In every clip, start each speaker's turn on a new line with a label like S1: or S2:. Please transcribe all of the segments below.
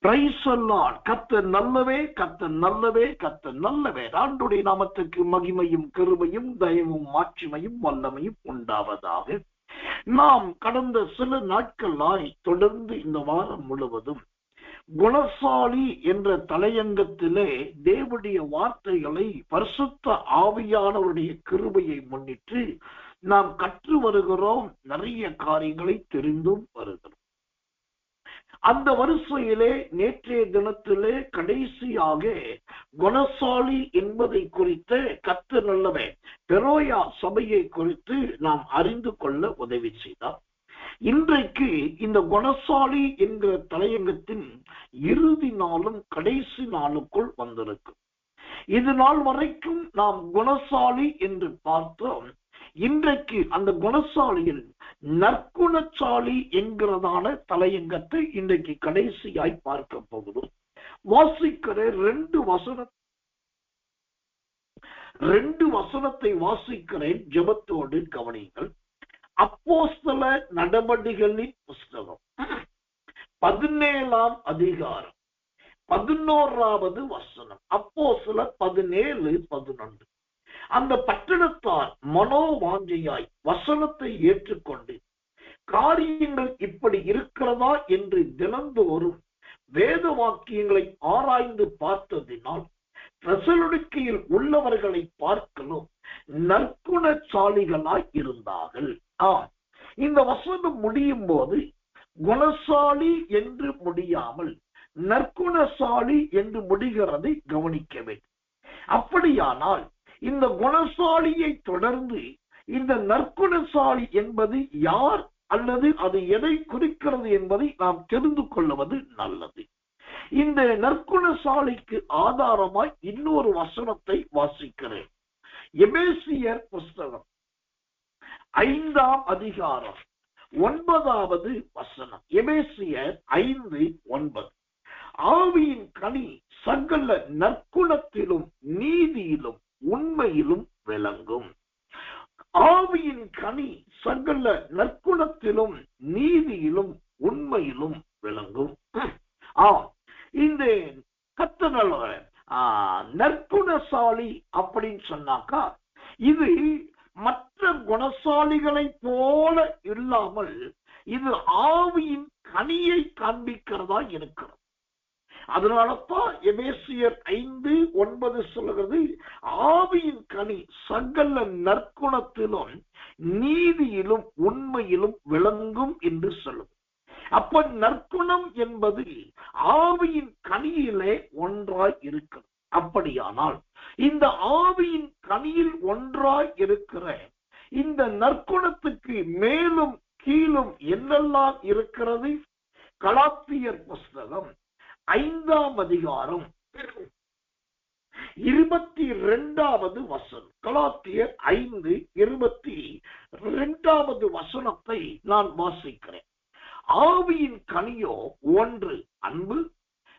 S1: Praise the Lord. கர்த்தர் நல்லவே, கர்த்தர் நல்லவே, கர்த்தர் நல்லவே. ஆண்டவருடைய நாமத்துக்கு மகிமையும் கிருபையும் தயவும் மாட்சிமையும் வல்லமையும் உண்டாவதாக. நாம் கடந்த சில நாட்களாய் தொடர்ந்து இந்த வாரம் முழுவதும் குணசாலி என்ற தலையங்கத்திலே தேவனுடைய வார்த்தைகளை பரிசுத்த ஆவியானவருடைய கிருபையை முன்னிட்டு நாம் கற்று வருகிறோம். நிறைய காரியங்களை தெரிந்தும் வருகிறோம். அந்த வரிசையிலே நேற்றைய தினத்திலே கடைசியாக குணசாலி என்பதை குறித்து கர்த்தர் நல்லவே பெரோயா சபையை குறித்து நாம் அறிந்து கொள்ள உதவி செய்தார். இன்றைக்கு இந்த குணசாலி என்கிற தலையங்கத்தின் இறுதி நாளும் கடைசி நாளுக்குள் வந்திருக்கும். இது நாள் வரைக்கும் நாம் குணசாலி என்று பார்த்தோம். இன்றைக்கு அந்த குணசாலியில் நற்குணசாலி என்கிறதான தலையங்கத்தை இன்றைக்கு கடைசியாய் பார்க்க போகிறோம். வாசிக்கிற ரெண்டு வசனத்தை வாசிக்கிறேன், ஜெபத்தோடு கவனியுங்கள். அப்போஸ்தல நடவடிக்கைகளின் புஸ்தகம் 17ஆம் அதிகாரம் 11வது வசனம். அப்போஸ்தலர் 17:11. அந்த பட்டணத்தார் மனோவாஞ்சையாய் வசனத்தை ஏற்றுக்கொண்டு காரியங்கள் இப்படி இருக்கிறதா என்று தினந்தோறும் வேத வாக்கியங்களை ஆராய்ந்து பார்த்ததினால் தெசலோனிக்கேயில் உள்ளவர்களை பார்க்கலும் நற்குணசாலிகளாய் இருந்தார்கள். இந்த வசனம் முடியும் போது குணசாலி என்று முடியாமல் நற்குணசாலி என்று முடிகிறதை கவனிக்க வேண்டும். அப்படியானால் இந்த குணசாலியை தொடர்ந்து இந்த நற்குணசாலி என்பது யார் அல்லது அது எதை குறிக்கிறது என்பதை நாம் தெரிந்து கொள்வது நல்லது. இந்த நற்குணசாலிக்கு ஆதாரமாய் இன்னொரு வசனத்தை வாசிக்கிறேன். எபேசியர் புஸ்தகம் 5ஆம் அதிகாரம் 9வது வசனம். எபேசியர் 5:9. ஆவியின் கனி சகல நற்குணத்திலும் நீதியிலும் உண்மையிலும் விளங்கும். ஆவியின் கனி சகல நற்குணத்திலும் நீதியிலும் உண்மையிலும் விளங்கும். இந்த கர்த்தர் நற்குணசாலி அப்படின்னு சொன்னாக்கா, இது மற்ற குணசாலிகளை போல இல்லாமல் இது ஆவியின் கனியை காண்பிக்கிறதா இருக்கிறது. அதனாலதான் எபேசியர் 5:9 சொல்லுகிறது, ஆவியின் கனி சகல நற்குணத்திலும் நீதியிலும் உண்மையிலும் விளங்கும் என்று சொல்லும். அப்ப நற்குணம் என்பது ஆவியின் கனியிலே ஒன்றாய் இருக்கிறது. அப்படியானால் இந்த ஆவியின் கனியில் ஒன்றாய் இருக்கிற இந்த நற்குணத்துக்கு மேலும் கீழும் என்னெல்லாம் இருக்கிறது? கலாத்தியர் புஸ்தகம் 5ஆம் அதிகாரம் 22வது வசனம். கலாத்தியர் 5:22வது வசனத்தை நான் வாசிக்கிறேன். ஆவியின் கனியோ 1 அன்பு,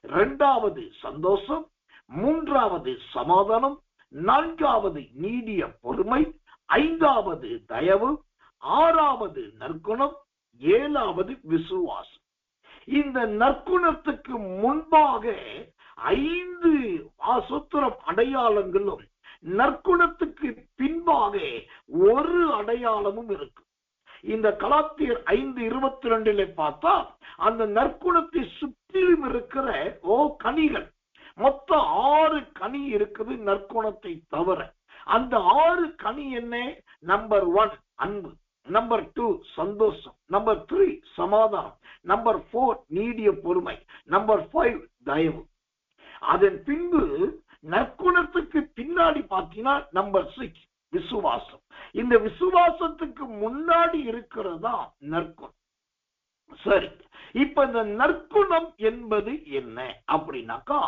S1: 2வது சந்தோஷம், 3வது சமாதானம், 4வது நீடிய பொறுமை, 5வது தயவு, 6வது நற்குணம், 7வது விசுவாசம். இந்த நற்குணத்துக்கு முன்பாக 5 சுத்திரம் அடையாளங்களும் நற்குணத்துக்கு பின்பாக ஒரு அடையாளமும் இருக்கு. இந்த கலாத்தியர் 5:22 பார்த்தா அந்த நற்குணத்தை சுற்றிலும் இருக்கிற கனிகள் மொத்தம் 6 கனி இருக்குது நற்குணத்தை தவிர. அந்த 6 கனி என்ன? நம்பர் 1 அன்பு, நம்பர் 2 சந்தோஷம், நம்பர் 3 சமாதானம், நம்பர் 4 நீடிய பொறுமை, நம்பர் 5 தயவு. அதன் பின்பு நற்குணத்துக்கு பின்னாடி பார்த்தீங்கன்னா நம்பர் 6 விசுவாசம். இந்த விசுவாசத்துக்கு முன்னாடி இருக்கிறதா நற்குணம். சரி, இப்ப இந்த நற்குணம் என்பது என்ன அப்படின்னாக்கா,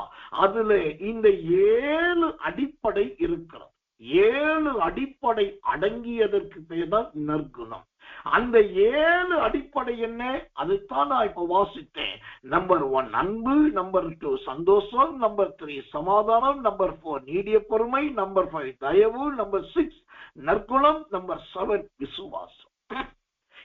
S1: அதுல இந்த 7 அடிப்படை இருக்கிறது. 7 அடிப்படை அடங்கியதற்கு பேர் தான் நற்குணம். அந்த 7 அடிப்படை என்ன? அதுதான் நான் இப்ப வாசித்தேன். நம்பர் 1 அன்பு, நம்பர் 2 சந்தோஷம், நம்பர் 3 சமாதானம், நம்பர் 4 நீடிய பொறுமை, நம்பர் 5 தயவு, நம்பர் 6 நற்குணம், நம்பர் 7 விசுவாசம்.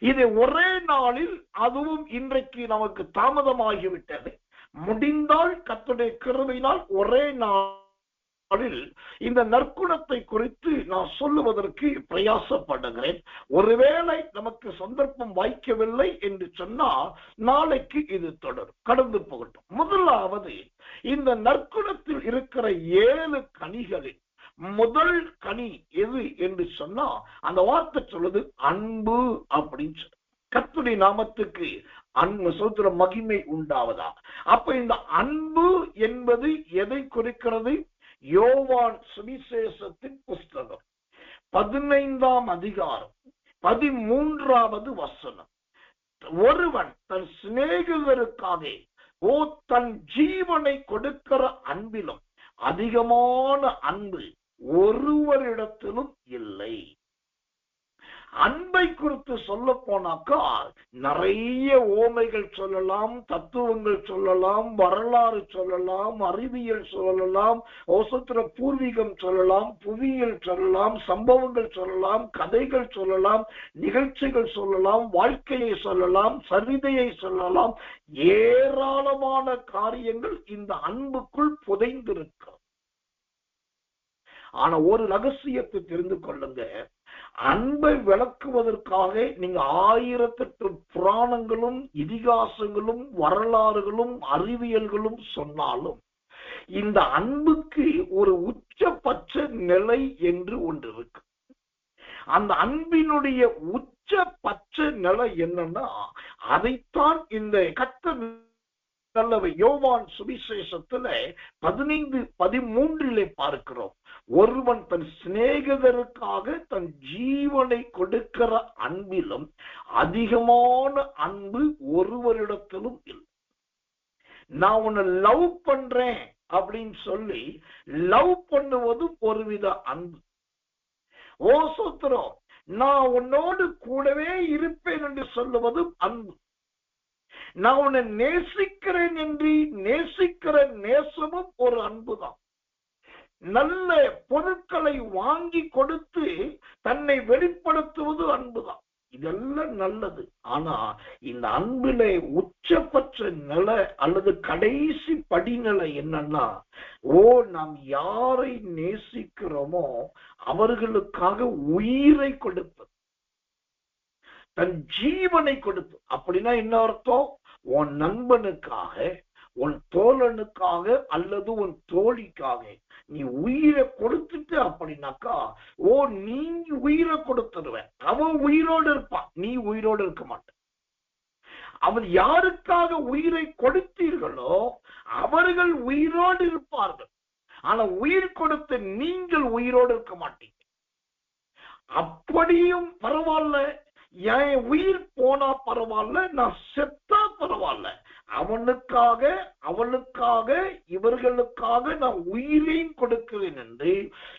S1: இது ஒரே நாளில், அதுவும் இன்றைக்கு நமக்கு தாமதமாகிவிட்டது. முடிந்தால் கர்த்தருடைய கிருபையினால் ஒரே நாளில் இந்த நற்குணத்தை குறித்து நான் சொல்லுவதற்கு பிரயாசப்படுகிறேன். ஒருவேளை நமக்கு சந்தர்ப்பம் வாய்க்கவில்லை என்று சொன்னால் நாளைக்கு இது தொடரும், கடந்து போகட்டும். முதலாவது, இந்த நற்குணத்தில் இருக்கிற 7 கனிகளில் முதல் கனி எது என்று சொன்னா அந்த வார்த்தை சொல்லுது அன்பு அப்படின்னு சொல்லு. கர்த்தருடைய நாமத்துக்கு அன்பு சோத்திர மகிமை உண்டாவதா. அப்ப இந்த அன்பு என்பது எதை குறிக்கிறது? யோவான் சுவிசேஷத்தின் புஸ்தகம் 15ஆம் அதிகாரம் 13வது வசனம். ஒருவன் தன் சிநேகிதருக்காக தன் ஜீவனை கொடுக்கிற அன்பிலும் அதிகமான அன்பு ஒருவரிடத்திலும் இல்லை. அன்பை குறித்து சொல்ல போனாக்கா நிறைய ஓமைகள் சொல்லலாம், தத்துவங்கள் சொல்லலாம், வரலாறு சொல்லலாம், அறிவியல் சொல்லலாம், ஓசத்திர பூர்வீகம் சொல்லலாம், புவியியல் சொல்லலாம், சம்பவங்கள் சொல்லலாம், கதைகள் சொல்லலாம், நிகழ்ச்சிகள் சொல்லலாம், வாழ்க்கையை சொல்லலாம், சரிதையை சொல்லலாம். ஏராளமான காரியங்கள் இந்த அன்புக்குள் புதைந்திருக்கும். ஆனா ஒரு ரகசியத்தை தெரிந்து கொள்ளுங்க, அன்பை விளக்குவதற்காக நீங்க 1008 புராணங்களும் இதிகாசங்களும் வரலாறுகளும் அறிவியல்களும் சொன்னாலும் இந்த அன்புக்கு ஒரு உச்சபட்ச நிலை என்று ஒன்று இருக்கு. அந்த அன்பினுடைய உச்சபட்ச நிலை என்னன்னா அதைத்தான் இந்த கர்த்தர் யோவான் சுவிசேஷத்துல 15:13 பார்க்கிறோம். ஒருவன் தன் சிநேகிதருக்காக தன் ஜீவனை கொடுக்கிற அன்பிலும் அதிகமான அன்பு ஒருவரிடத்திலும் இல்லை. நான் உன்னை லவ் பண்றேன் அப்படின்னு சொல்லி லவ் பண்ணுவதும் ஒருவித அன்பு. ஓ சோத்திரம், நான் உன்னோடு கூடவே இருப்பேன் என்று சொல்லுவதும் அன்பு. நான் உன்னை நேசிக்கிறேன் என்று நேசிக்கிற நேசமும் ஒரு அன்புதான். நல்ல பொருட்களை வாங்கி கொடுத்து தன்னை வெளிப்படுத்துவது அன்புதான். இதெல்லாம் நல்லது. ஆனா இந்த அன்பிலே உச்சபட்ச நிலை அல்லது கடைசி படிநிலை என்னன்னா, நாம் யாரை நேசிக்கிறோமோ அவர்களுக்காக உயிரை கொடுப்பது, தன் ஜீவனை கொடுப்பு. அப்படின்னா என்ன அர்த்தம்? உன் நண்பனுக்காக, உன் தோழனுக்காக அல்லது உன் தோழிக்காக நீ உயிரை கொடுத்துட்டு அப்படின்னாக்கா நீ உயிரை கொடுத்துருவ. அவன் உயிரோடு இருப்பான், நீ உயிரோடு இருக்க மாட்ட. அவன் யாருக்காக உயிரை கொடுத்தீர்களோ அவர்கள் உயிரோடு இருப்பார்கள். ஆனா உயிர் கொடுத்து நீங்கள் உயிரோடு இருக்க மாட்டீங்க. அப்படியும் பரவாயில்ல, என் உயிர் போனா பரவாயில்ல, நான் செத்தா பரவாயில்ல, அவனுக்காக அவளுக்காக இவர்களுக்காக நான் உயிரையும் கொடுக்கிறேன் என்று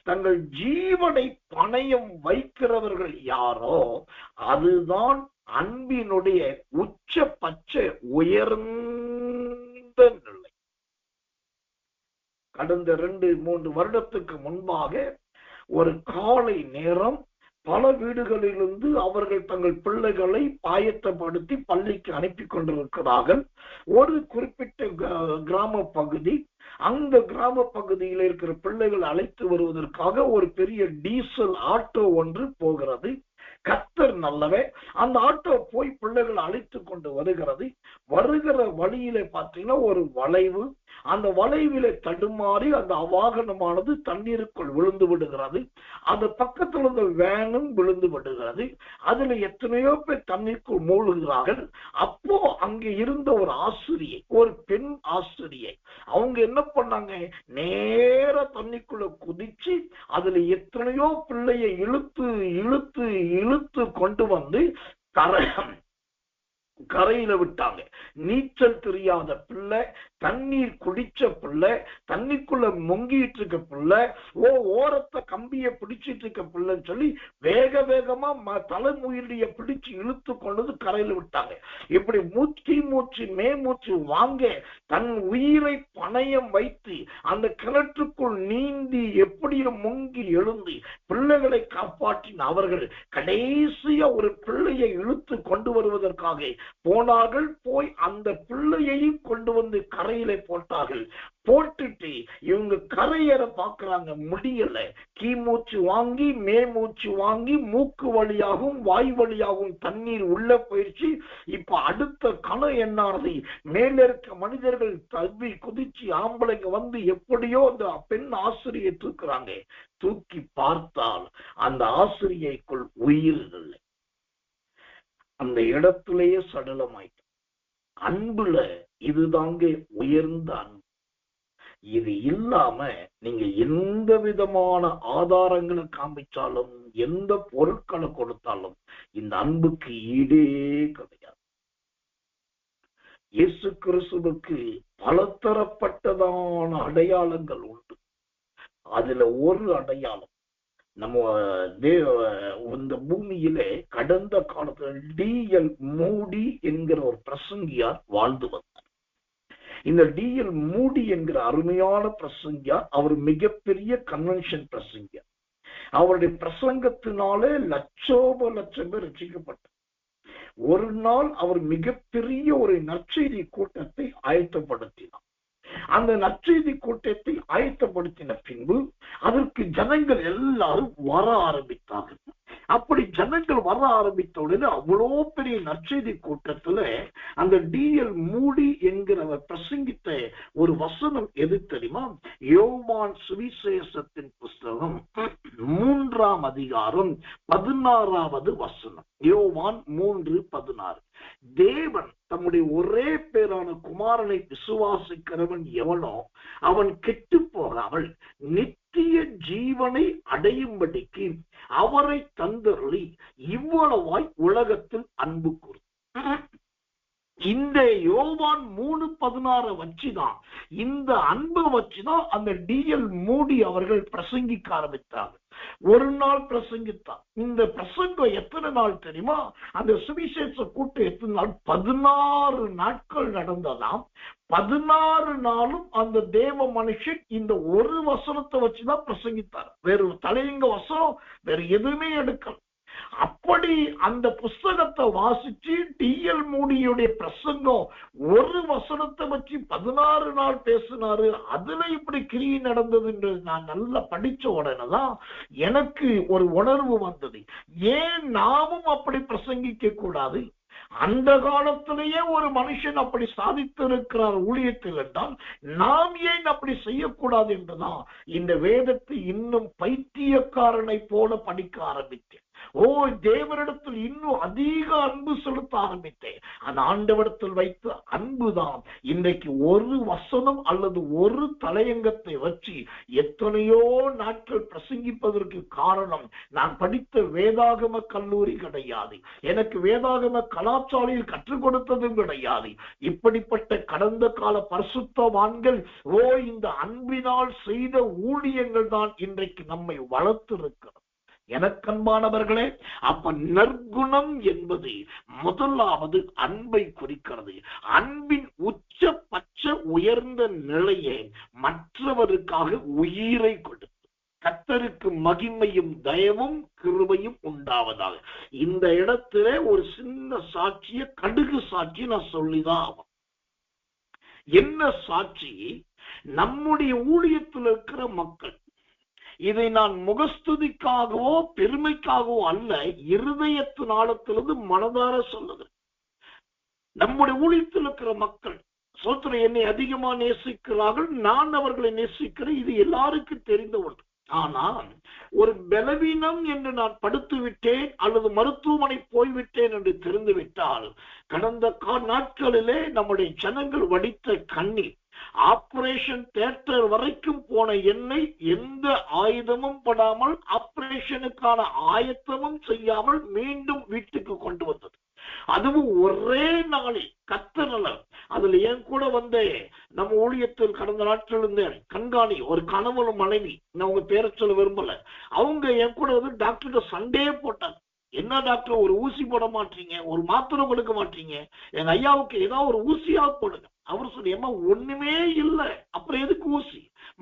S1: தங்கள் ஜீவனை பணயம் வைக்கிறவர்கள் யாரோ அதுதான் அன்பினுடைய உச்சபட்ச உயர்ந்த நிலை. கடந்த 2-3 வருடத்துக்கு முன்பாக ஒரு காலை நேரம் பல வீடுகளிலிருந்து அவர்கள் தங்கள் பிள்ளைகளை ஆயத்தப்படுத்தி பள்ளிக்கு அனுப்பி கொண்டிருக்கிறார்கள். ஒரு குறிப்பிட்ட கிராம பகுதி, அந்த கிராம பகுதியில் இருக்கிற பிள்ளைகள் அழைத்து வருவதற்காக ஒரு பெரிய டீசல் ஆட்டோ ஒன்று போகிறது. கர்த்தர் நல்லவே, அந்த ஆட்டோ போய் பிள்ளைகள் அழைத்து கொண்டு வருகிறது. வருகிற வழியில பார்த்தீங்கன்னா ஒரு வளைவு, அந்த வளைவில தடுமாறி அந்த வாகனமானது தண்ணீருக்குள் விழுந்து விடுகிறது. அந்த பக்கத்தில் இருந்த வேனும் விழுந்து விடுகிறது. அதுல எத்தனையோ பேர் தண்ணீருக்குள் மூழ்கிறார்கள். அப்போ அங்கே இருந்த ஒரு ஆசிரியை, ஒரு பெண் ஆசிரியை, அவங்க என்ன பண்ணாங்க, நேர தண்ணிக்குள்ள குதிச்சு அதுல எத்தனையோ பிள்ளைய இழுத்து இழுத்து இழுத்து கொண்டு வந்து கரையில விட்டாங்க. நீச்சல் தெரியாத பிள்ளை, தண்ணீர் குடிச்ச பிள்ளை, தண்ணிக்குள்ள தண்ணிக்குள்ள முங்கிட்டு இருக்க பிள்ளை, ஓரத்தை கம்பிய பிடிச்சிட்டு இருக்க பிள்ளைன்னு சொல்லி வேக வேகமா தலைமுயிலிய பிடிச்சு இழுத்து கொண்டு கரையில விட்டாங்க. இப்படி மூச்சு மேமூச்சு வாங்க தன் உயிரை பணயம் வைத்து அந்த கிணற்றுக்குள் நீந்தி எப்படியும் முங்கி எழுந்தி பிள்ளைகளை காப்பாற்றின அவர்கள் கடைசியா ஒரு பிள்ளையை இழுத்து கொண்டு வருவதற்காக போனார்கள். போய் அந்த பிள்ளையையும் கொண்டு வந்து கரையில போட்டார்கள். போட்டுட்டு இவங்க கரையேற பாக்குறாங்க, முடியல. கீமூச்சு வாங்கி மேமூச்சு வாங்கி மூக்கு வழியாகவும் வாய் வழியாகவும் தண்ணீர் உள்ள போயிடுச்சு. இப்ப அடுத்த கணம் என்னானது, மேல இருக்க மனிதர்கள் தவி குதிச்சு ஆம்பளைங்க வந்து எப்படியோ அந்த பெண் ஆசிரியை தூக்குறாங்க. தூக்கி பார்த்தால் அந்த ஆசிரியைக்குள் உயிர் இல்லை. அந்த இடத்திலேயே சடலமாயிட்டு. அன்புல இதுதாங்க உயர்ந்த அன்பு. இது இல்லாம நீங்க எந்த விதமான ஆதாரங்களை காமிச்சாலும் எந்த பொருட்களை கொடுத்தாலும் இந்த அன்புக்கு ஈடே கிடையாது. இயேசு கிறிஸ்துவுக்கு பலதரப்பட்டதான அடையாளங்கள் உண்டு. அதுல ஒரு அடையாளம், நம்ம இந்த பூமியிலே கடந்த காலத்துல D.L. மூடி என்கிற ஒரு பிரசங்கியார் வாழ்ந்து வந்தார். இந்த D.L. மூடி என்கிற அருமையான பிரசங்கியார், அவர் மிகப்பெரிய கன்வென்ஷன் பிரசங்கியார். அவருடைய பிரசங்கத்தினாலே லட்சம் பேர் ரட்சிக்கப்பட்டார். ஒரு நாள் அவர் மிகப்பெரிய ஒரு நற்செய்தி கூட்டத்தை ஆயத்தப்படுத்தினார். அந்த நற்செய்தி கூட்டத்தை ஆயத்தப்படுத்தின பின்பு அதற்கு ஜனங்கள் எல்லாரும் வர ஆரம்பித்தார்கள். அப்படி ஜனங்கள் வர ஆரம்பித்த உடனே அவ்வளோ பெரிய நற்செய்தி கூட்டத்துல அந்த D.L. மூடி என்கிறவர் பிரசங்கித்த ஒரு வசனம் எது தெரியுமா? யோவான் சுவிசேஷத்தின் புஸ்தகம் 3ஆம் அதிகாரம் 16வது வசனம். யோவான் 3:16. தேவன் தம்முடைய ஒரே பேரான குமாரனை விசுவாசிக்கிறவன் எவனோ அவன் கெட்டு போகாமல் நித்திய ஜீவனை அடையும்படிக்கு அவரை தந்தருளி இவ்வளவாய் உலகத்தில் அன்பு கூறு. இந்த யோவான் 3:16 வச்சுதான், இந்த அன்பை வச்சுதான் அந்த D.L. மூடி அவர்கள் பிரசங்கிக்க ஆரம்பித்தார்கள். ஒரு நாள் பிரசங்கித்தார். இந்த பிரசங்கம் எத்தனை நாள் தெரியுமா? அந்த சுவிசேஷ கூட்டம் எத்தனை நாள்? 16 நாட்கள் நடந்ததாம். 16 நாளும் அந்த தேவ மனுஷன் இந்த ஒரு வசனத்தை வச்சுதான் பிரசங்கித்தார். வேறு தலையங்க வசனம் வேற எதுவுமே எடுக்கல. அப்படி அந்த புஸ்தகத்தை வாசிச்சு D.L. மூடியுடைய பிரசங்கம் ஒரு வசனத்தை வச்சு 16 நாள் பேசினாரு. அதுல இப்படி கிரியை நடந்தது என்று நான் நல்லா படிச்ச உடனேதான் எனக்கு ஒரு உணர்வு வந்தது. ஏன் நாமும் அப்படி பிரசங்கிக்க கூடாது? அந்த காலத்திலேயே ஒரு மனுஷன் அப்படி சாதித்திருக்கிறார் ஊழியத்தில் என்றால் நாம் ஏன் அப்படி செய்யக்கூடாது என்றுதான் இந்த வேதத்தை இன்னும் பைத்தியக்காரனை போல படிக்க ஆரம்பித்தேன். தேவனிடத்தில் இன்னும் அதிக அன்பு செலுத்த ஆரம்பித்தேன். அந்த ஆண்டவரிடத்தில் வைத்த அன்புதான் இன்றைக்கு ஒரு வசனம் அல்லது ஒரு தலையங்கத்தை வச்சு எத்தனையோ நாட்கள் பிரசங்கிப்பதற்கு காரணம். நான் படித்த வேதாகம கல்லூரி கிடையாது, எனக்கு வேதாகம கலாச்சாரியில் கற்றுக் கொடுத்ததும் கிடையாது. இப்படிப்பட்ட கடந்த கால பரிசுத்தவான்கள் இந்த அன்பினால் செய்த ஊழியங்கள் தான் இன்றைக்கு நம்மை வளர்த்திருக்கிறது. எனக்கன்பானவர்களே, அப்ப நற்குணம் என்பது முதலாவது அன்பை குறிக்கிறது. அன்பின் உச்சபட்ச உயர்ந்த நிலையை மற்றவருக்காக உயிரை கொடுத்து கர்த்தருக்கு மகிமையும் தயவும் கிருபையும் உண்டாவதாக. இந்த இடத்துல ஒரு சின்ன சாட்சிய கடுகு சாட்சி நான் சொல்லிதான் ஆகும். என்ன சாட்சி? நம்முடைய ஊழியத்தில் இருக்கிற மக்கள், இதை நான் முகஸ்துதிக்காகவோ பெருமைக்காகவோ அல்ல, இருதயத்து நாளத்திலிருந்து மனதார சொல்லுது. நம்முடைய ஊழியத்தில் இருக்கிற மக்கள் சோத்திர என்னை அதிகமா நேசிக்கிறார்கள், நான் அவர்களை நேசிக்கிறேன், இது எல்லாருக்கும் தெரிந்த ஒன்று. ஆனால் ஒரு பலவீனம் என்று நான் படுத்து விட்டேன் அல்லது மருத்துவமனை போய்விட்டேன் என்று தெரிந்துவிட்டால் கடந்த நாட்களிலே நம்முடைய ஜனங்கள் வடித்த கண்ணீர், ஆபரேஷன் தியேட்டர் வரைக்கும் போன என்னை எந்த ஆயுதமும் படாமல் ஆபரேஷனுக்கான ஆயத்தமும் செய்யாமல் மீண்டும் வீட்டுக்கு கொண்டு வந்தது. அதுவும் ஒரே நாளில் கத்தனல. அதுல என் கூட நம்ம ஊழியத்தில் கடந்த நாட்கள் இருந்தேன் கண்காணி ஒரு கணவனும் மனைவி, நான் உங்க பேரை சொல்ல விரும்பல, அவங்க என் கூட டாக்டர் சண்டே போட்டாங்க. என்ன டாக்டர், ஒரு ஊசி போட மாட்டீங்க, ஒரு மாத்திரை கொடுக்க மாட்டீங்க, எங்க ஐயாவுக்கு ஏதாவது ஒரு ஊசியா போடுங்க. அவர் சொல்லி, ஏமா ஒண்ணுமே இல்லை, அப்புறம் எதுக்கு ஊசி,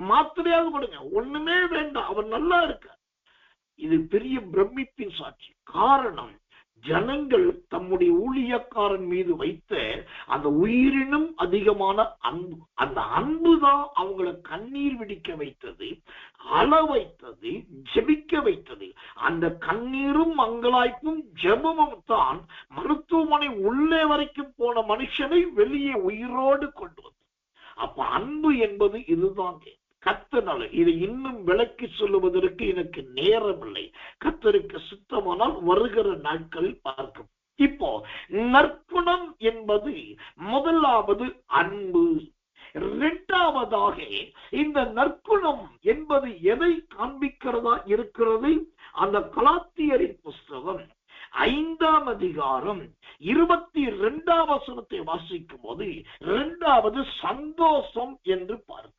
S1: மாத்திரையாவது கொடுங்க, ஒண்ணுமே வேண்டாம், அவர் நல்லா இருக்க. இது பெரிய பிரமிப்பின் சாட்சி. காரணம், ஜனங்கள் தம்முடைய ஊழியக்காரன் மீது வைத்த அந்த உயிரினும் அதிகமான அன்பு, அந்த அன்பு தான் அவங்களை கண்ணீர் விடிக்க வைத்தது, அழ வைத்தது, ஜெபிக்க வைத்தது. அந்த கண்ணீரும் அங்கலாய்ப்பும் ஜெபமும் தான் மருத்துவமனை உள்ளே வரைக்கும் போன மனுஷனை வெளியே உயிரோடு கொண்டு வந்தது. அப்ப அன்பு என்பது இதுதான். கத்தனால இதை இன்னும் விளக்கி சொல்லுவதற்கு எனக்கு நேரம் இல்லை. கத்தருக்கு சித்தமானால் வருகிற நாட்களில் பார்க்கும். இப்போ நற்குணம் என்பது முதலாவது அன்பு. இரண்டாவதாக இந்த நற்குணம் என்பது எதை காண்பிக்கிறதா இருக்கிறது? அந்த கலாத்தியரின் புஸ்தகம் 5ஆம் அதிகாரம் 22ஆம் வசனத்தை வாசிக்கும் போது இரண்டாவது சந்தோஷம் என்று பார்க்க.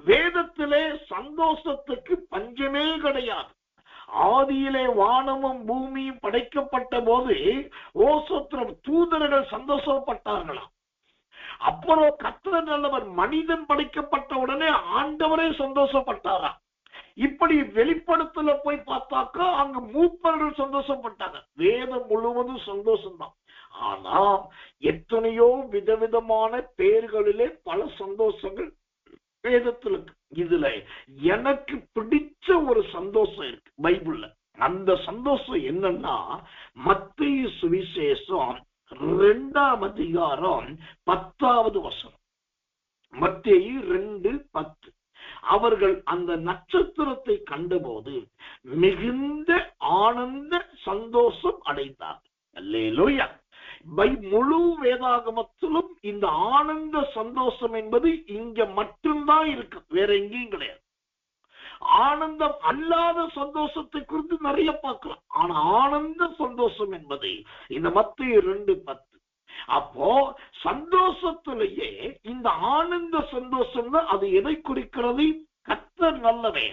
S1: வேதத்திலே சந்தோஷத்துக்கு பஞ்சமே கிடையாது. ஆதியிலே வானமும் பூமியும் படைக்கப்பட்ட போது ஓசோத்திரம் தூதர்கள் சந்தோஷப்பட்டார்களாம். அப்புறம் கர்த்தர் நல்லவர் மனிதன் படைக்கப்பட்ட உடனே ஆண்டவரே சந்தோஷப்பட்டாராம். இப்படி வெளிப்படுத்தல போய் பார்த்தாக்கா அங்க மூப்பர்கள் சந்தோஷப்பட்டாங்க. வேதம் முழுவதும் சந்தோஷம்தான். ஆனா எத்தனையோ விதவிதமான பெயர்களிலே பல சந்தோஷங்கள் வேதத்துல இருக்கு. இதுல எனக்கு பிடிச்ச ஒரு சந்தோஷம் இருக்கு பைபிள்ல. அந்த சந்தோஷம் என்னன்னா, மத்தேயு சுவிசேஷம் 2ஆம் அதிகாரம் 10வது வசனம். மத்தேயு 2:10. அவர்கள் அந்த நட்சத்திரத்தை கண்டபோது மிகுந்த ஆனந்த சந்தோஷம் அடைந்தார். அல்லேலூயா. முழு வேதாகமத்திலும் இந்த ஆனந்த சந்தோஷம் என்பது இங்க மட்டும்தான் இருக்கு, வேற எங்கேயும் கிடையாது. ஆனந்தம் அல்லாத சந்தோஷத்தை குறித்து நிறைய பார்க்கலாம். ஆனா ஆனந்த சந்தோஷம் என்பது இந்த மத்தேயு 2:10. அப்போ சந்தோஷத்திலேயே இந்த ஆனந்த சந்தோஷம் தான். அது எதை குறிக்கிறது? கர்த்தர் நல்லவே,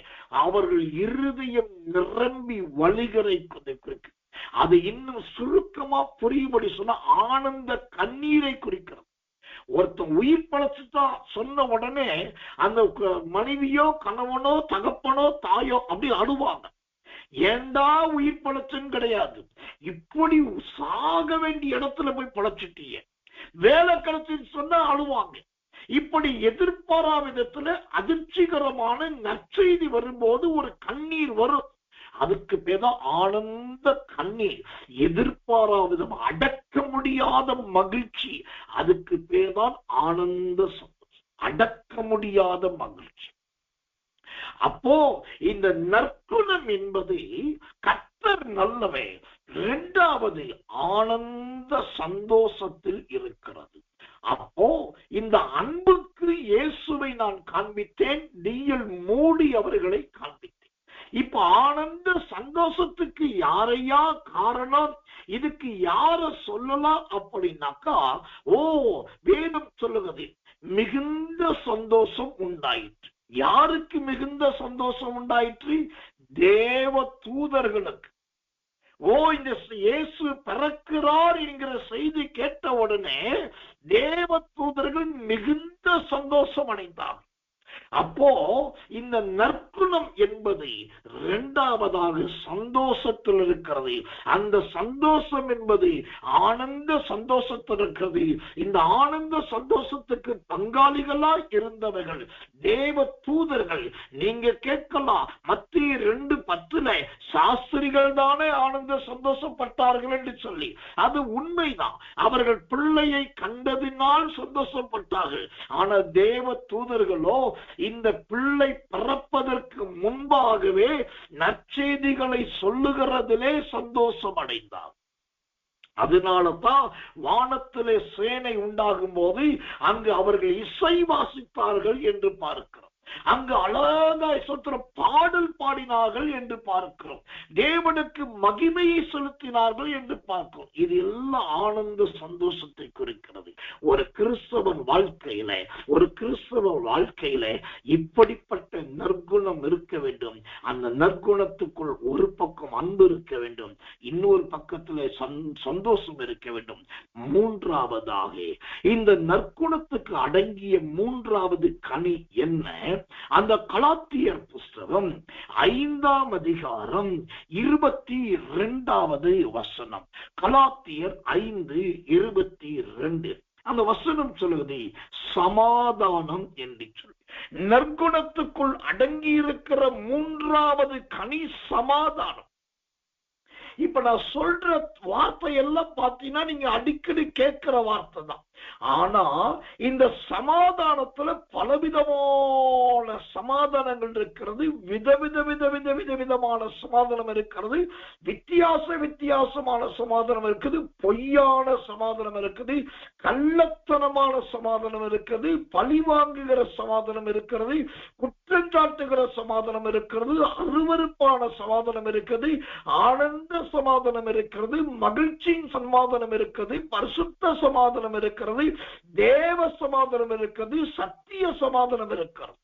S1: அவர்கள் இருதயம் நிரம்பி வழிகளை குறிக்கிறது. அது இன்னும் சுருக்கமா புரியும்படி சொன்னா ஆனந்த கண்ணீரை குறிக்கிறது. ஒருத்தன் உயிர் பழச்சுட்டா சொன்ன உடனே அந்த மனைவியோ கணவனோ தகப்பனோ தாயோ அப்படி அழுவாங்க. ஏண்டா உயிர் பழச்சுன்னு கிடையாது, இப்படி சாக வேண்டிய இடத்துல போய் பழச்சிட்டீங்க. வேலை கிடைச்சுன்னு சொன்னா அழுவாங்க. இப்படி எதிர்பாரா விதத்துல அதிர்ச்சிகரமான நற்செய்தி வரும்போது ஒரு கண்ணீர் வரும். அதுக்கு பேதான் ஆனந்த கண்ணீர். எதிர்பாரா விதம் அடக்க முடியாத மகிழ்ச்சி, அதுக்கு பேர்தான் ஆனந்த சந்தோஷம், அடக்க முடியாத மகிழ்ச்சி. அப்போ இந்த நற்குணம் என்பது கர்த்தர் நல்லவே இரண்டாவது ஆனந்த சந்தோஷத்தில் இருக்கிறது. அப்போ இந்த அன்புக்கு இயேசுவை நான் காண்பித்தேன், டிஎல் மூடி அவர்களை காண்பித்தேன். இப்ப ஆனந்த சந்தோஷத்துக்கு யாரையா காரணம், இதுக்கு யார சொல்லலாம் அப்படின்னாக்கா, வேதம் சொல்லுகிறது மிகுந்த சந்தோஷம் உண்டாயிற்று. யாருக்கு மிகுந்த சந்தோஷம் உண்டாயிற்று? தேவ தூதர்களுக்கு. இந்த இயேசு பிறக்கிறார் என்கிற செய்தி கேட்ட உடனே தேவ தூதர்கள் மிகுந்த சந்தோஷம் அடைந்தார். அப்போ இந்த நற்குணம் என்பது இரண்டாவதாக சந்தோஷத்தில் இருக்கிறது. அந்த சந்தோஷம் என்பது ஆனந்த சந்தோஷத்தில் இருக்கிறது. இந்த ஆனந்த சந்தோஷத்துக்கு பங்காளிகளாய் இருந்தவர்கள் தேவ தூதர்கள். நீங்க கேட்கலாம், மத்தேயு 2:10 சாஸ்திரிகள் தானே ஆனந்த சந்தோஷப்பட்டார்கள் என்று சொல்லி. அது உண்மைதான், அவர்கள் பிள்ளையை கண்டதினால் சந்தோஷப்பட்டார்கள். ஆனா தேவ தூதர்களோ இந்த பிள்ளை பிறப்பதற்கு முன்பாகவே நற்செய்திகளை சொல்லுகிறதிலே சந்தோஷம் அடைந்தார். அதனாலதான் வானத்திலே சேனை உண்டாகும் போது அங்கு அவர்கள் இசை வாசித்தார்கள் என்று பார்க்கிறோம். அங்கு அழகாய் சொத்திர பாடல் பாடினார்கள் என்று பார்க்கிறோம். தேவனுக்கு மகிமையை செலுத்தினார்கள் என்று பார்க்கிறோம். இது எல்லாம் ஆனந்த சந்தோஷத்தை குறிக்கிறது. ஒரு கிறிஸ்தவன் வாழ்க்கையில இப்படிப்பட்ட நற்குணம் இருக்க வேண்டும். அந்த நற்குணத்துக்குள் ஒரு பக்கம் அன்பு இருக்க வேண்டும், இன்னொரு பக்கத்துல சந்தோஷம் இருக்க வேண்டும். மூன்றாவதாக இந்த நற்குணத்துக்கு அடங்கிய மூன்றாவது கனி என்ன? அந்த கலாத்தியர் புஸ்தகம் 5ஆம் அதிகாரம் 22வது வசனம். கலாத்தியர் 5:22 அந்த வசனம் சொல்லுவது சமாதானம் என்று சொல்லி. நற்குணத்துக்குள் அடங்கி இருக்கிற மூன்றாவது கனி சமாதானம். இப்ப நான் சொல்ற வார்த்தை எல்லாம் பாத்தீங்கன்னா நீங்க அடிக்கடி கேட்கிற வார்த்தை தான். ஆனா இந்த சமாதானத்துல பலவிதமான சமாதானங்கள் இருக்கிறது. விதவிதமான சமாதானம் இருக்கிறது. வித்தியாசமான சமாதானம் இருக்குது. பொய்யான சமாதானம் இருக்குது. கள்ளத்தனமான சமாதானம் இருக்குது. பழி வாங்குகிற சமாதானம் இருக்கிறது. குற்றஞ்சாட்டுகிற சமாதானம் இருக்கிறது. அருவருப்பான சமாதானம் இருக்கிறது. ஆனந்த சமாதானம் இருக்கிறது. மகிழ்ச்சியின் சமாதானம் இருக்கிறது. பரிசுத்த சமாதானம் இருக்கிறது. தேவ சமாதானம் இருக்கிறது. சத்திய சமாதானம் இருக்கிறது.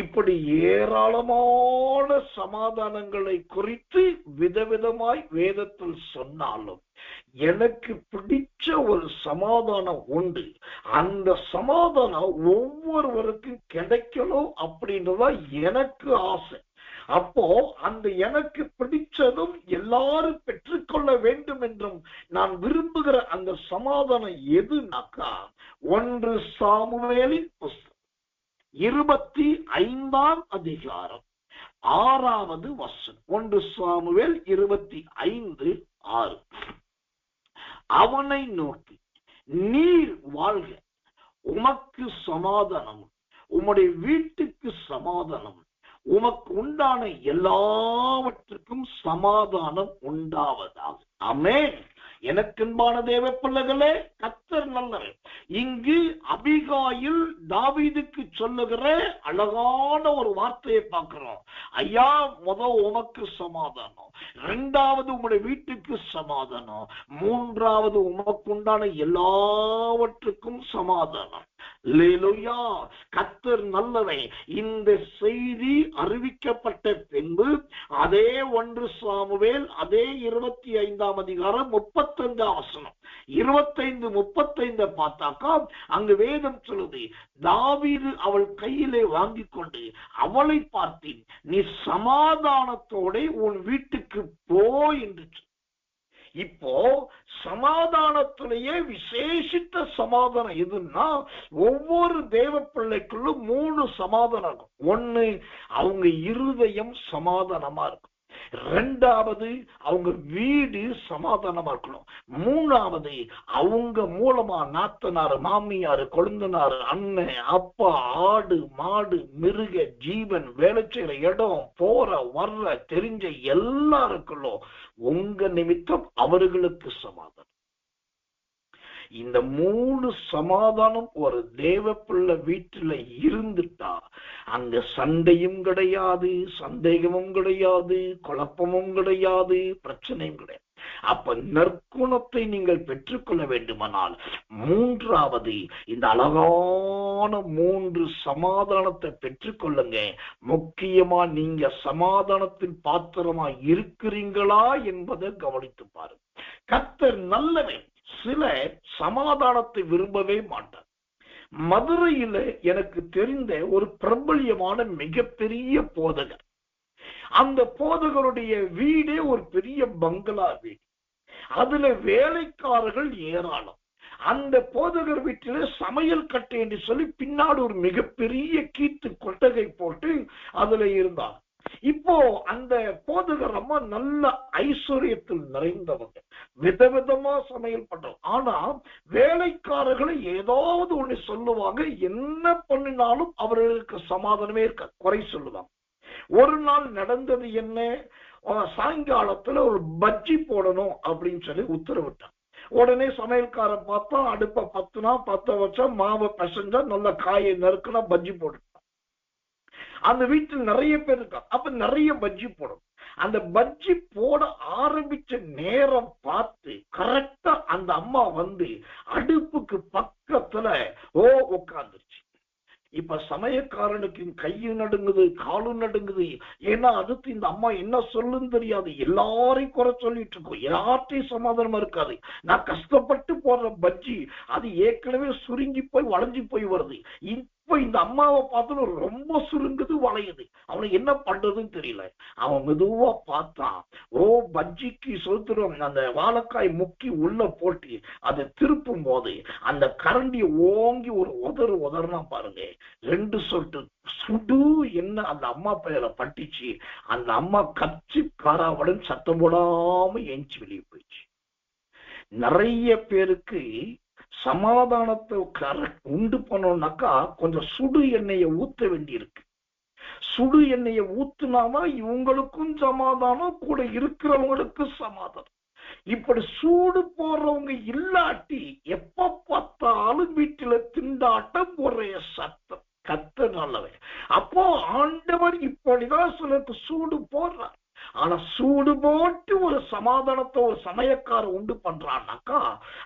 S1: இப்படி ஏராளமான சமாதானங்களை குறித்து விதவிதமாய் வேதத்தில் சொன்னாலும் எனக்கு பிடிச்ச ஒரு சமாதானம் உண்டு. அந்த சமாதானம் ஒவ்வொருவருக்கும் கிடைக்கணும் அப்படின்றதா எனக்கு ஆசை. அப்போ அந்த எனக்கு பிடிச்சதும் எல்லாரும் பெற்றுக்கொள்ள வேண்டும் என்றும் நான் விரும்புகிற அந்த சமாதானம் எதுனாக்கா 1 சாமுவேலின் புஸ்தகம் 25ஆம் அதிகாரம் 6வது வசனம். 1 சாமுவேல் 25:6. அவனை நோக்கி, நீர் வாழ்க, உமக்கு சமாதானம், உம்முடைய வீட்டுக்கு சமாதானம், உமக்கு உண்டான எல்லாவற்றுக்கும் சமாதானம் உண்டாவதாக. ஆமென். எனக்கன்பான தேவ பிள்ளைகளே, கர்த்தர் நல்லவர். இங்கு அபிகாயில் தாவீதுக்கு சொல்லுகிற அழகான ஒரு வார்த்தையை பார்க்கிறோம். ஐயா, உமக்கு சமாதானம், 2வது உங்களுடைய வீட்டுக்கு சமாதானம், 3வது உமக்கு உண்டான எல்லாவற்றுக்கும் சமாதானம். அல்லேலூயா. கர்த்தர் நல்லவன். இந்த செய்தி அறிவிக்கப்பட்ட பின்பு அதே 1 சாமுவேல் அதே 25ஆம் அதிகாரம் 35ஆம் வசனம் 25-35 பார்த்தாக்கா அங்கு வேதம் சொல்லுது, தாவீது அவள் கையிலே வாங்கி கொண்டு அவளை பார்த்து, நீ சமாதானத்தோட உன் வீட்டுக்கு போ என்று. இப்போ சமாதானத்திலேயே விசேஷித்த சமாதானம் எதுன்னா, ஒவ்வொரு தேவ பிள்ளைக்குள்ளும் 3 சமாதானம் இருக்கும். 1, அவங்க இருதயம் சமாதானமா இருக்கும். 2வது, அவங்க வீடு சமாதானமா இருக்கணும். 3வது, அவங்க மூலமா நாத்தனார், மாமியார், கொழுந்தனார், அண்ணன், அப்பா, ஆடு, மாடு, மிருக, ஜீவன், வேலை செய்யற இடம், போற வர்ற தெரிஞ்ச எல்லாருக்குள்ளும் உங்க நிமித்தம் அவர்களுக்கு சமாதானம். இந்த 3 சமாதானம் ஒரு தேவ பிள்ளை வீட்டுல இருந்துட்டா அங்க சண்டையும் கிடையாது, சந்தேகமும் கிடையாது, குழப்பமும் கிடையாது, பிரச்சனையும் கிடையாது. அப்ப நற்குணத்தை நீங்கள் பெற்றுக்கொள்ள வேண்டுமானால் 3வது இந்த அழகான 3 சமாதானத்தை பெற்றுக்கொள்ளுங்க. முக்கியமா நீங்க சமாதானத்தின் பாத்திரமா இருக்கிறீங்களா என்பதை கவனித்து பாருங்க. கர்த்தர் நல்லவன். சிலர் சமாதானத்தை விரும்பவே மாட்டார். மதுரையில எனக்கு தெரிந்த ஒரு பிரபல்யமான மிகப்பெரிய போதகர், அந்த போதகருடைய வீடே ஒரு பெரிய பங்களா வீடு. அதுல வேலைக்காரர்கள் ஏராளம். அந்த போதகர் வீட்டில சமையல் கட்டை என்று சொல்லி பின்னாடி ஒரு மிகப்பெரிய கீத்து கொட்டகை போட்டு அதுல இருந்தார். இப்போ அந்த போதகர் அம்மா நல்ல ஐஸ்வர்யத்தில் நிறைந்தவங்க, விதவிதமா சமையல் பண்றோம். ஆனா வேலைக்காரர்களை ஏதாவது ஒண்ணு சொல்லுவாங்க, என்ன பண்ணினாலும் அவர்களுக்கு சமாதானமே இருக்க, குறை சொல்லுவாங்க. ஒரு நாள் நடந்தது என்ன, சாயங்காலத்துல ஒரு பஜ்ஜி போடணும் அப்படின்னு சொல்லி உத்தரவிட்டான். உடனே சமையல்காரன் பார்த்தா அடுப்ப 10 வச்சா மாவை பசஞ்சா நல்ல காயை நறுக்குனா பஜ்ஜி போட்டு. அந்த வீட்டில் நிறைய பேர் இருக்காங்க. அப்ப நிறைய பஜ்ஜி போடும். அந்த பஜ்ஜி போட ஆரம்பிச்ச நேரம் பார்த்து கரெக்டா அந்த அம்மா வந்து அடுப்புக்கு பக்கத்துல உட்கார்ந்துருச்சு. இப்ப சமயக்காரனுக்கு கையும் நடுங்குது, காலும் நடுங்குது. ஏன்னா அடுத்து இந்த அம்மா என்ன சொல்லுன்னு தெரியாது. எல்லாரையும் குறை சொல்லிட்டு இருக்கோம், யார்ட்டையும் சமாதானமா இருக்காது. நான் கஷ்டப்பட்டு போடுற பஜ்ஜி அது ஏற்கனவே சுருங்கி போய் வளைஞ்சு போய் வருது. இப்ப இந்த அம்மாவை பார்த்து ரொம்ப சுருங்குது, வளையுது. அவனுக்கு என்ன பண்றதுன்னு தெரியல. அவன் மெதுவா பார்த்தான். பஜ்ஜிக்கு சொத்துறோம் அந்த வாழைக்காய் முக்கி உள்ள போட்டு அதை திருப்பும் போது அந்த கரண்டி ஓங்கி ஒரு உதறுனா பாருங்க, 2 சொட்டு சுடு என்ன அந்த அம்மா பெயரை பட்டிச்சு. அந்த அம்மா கச்சி காராவுடன் சத்தம் போடாம எஞ்சி வெளியே போயிடுச்சு. நிறைய பேருக்கு சமாதானத்தை உண்டு பண்ணோம்னாக்கா கொஞ்சம் சுடு எண்ணெயை ஊத்த வேண்டி இருக்கு. சுடு எண்ணெயை ஊத்துனாதான் இவங்களுக்கும் சமாதானம், கூட இருக்கிறவங்களுக்கும் சமாதானம். இப்படி சூடு போடுறவங்க இல்லாட்டி எப்ப பார்த்தாலும் வீட்டுல திண்டாட்டம் ஒரே சத்தம். கர்த்தர் நல்லவன். அப்போ ஆண்டவர் இப்படிதான் சிலருக்கு சூடு போடுறார். ஆனா சூடு போட்டு ஒரு சமாதானத்தை ஒரு சமயக்காரன் உண்டு பண்றான்னாக்கா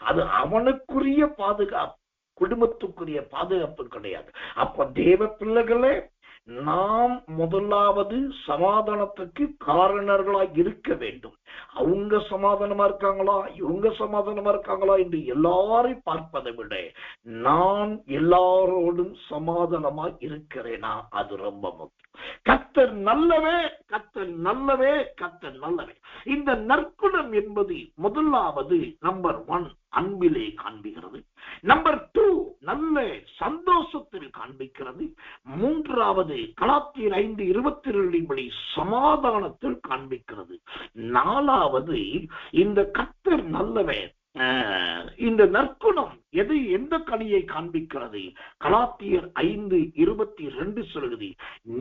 S1: அது அவனுக்குரிய பாதுகாப்பு, குடும்பத்துக்குரிய பாதுகாப்பு கிடையாது. அப்ப தேவ பிள்ளைகளே, நாம் முதலாவது சமாதானத்துக்கு காரணர்களா இருக்க வேண்டும். அவங்க சமாதானமா இருக்காங்களா, இவங்க சமாதானமா இருக்காங்களா என்று எல்லாரையும் பார்ப்பதை விட நான் எல்லாரோடும் சமாதானமா இருக்கிறேனா, அது ரொம்ப முக்கியம். கர்த்தர் நல்லவே, கர்த்தர் நல்லவே, கர்த்தர் நல்லவே. இந்த நற்குணம் என்பது முதலாவது நம்பர் 1 அன்பிலே காண்பிக்கிறது. நம்பர் 2 நல்ல சந்தோஷத்தில் காண்பிக்கிறது. மூன்றாவது கலாத்தியர் 5:22 படி சமாதானத்தில் காண்பிக்கிறது. நாலாவது இந்த கர்த்தர் நல்லவே, இந்த நற்குணம் எந்த கனியை காண்பிக்கிறது? கலாத்தியர் 5:22 சொல்லுகிறது,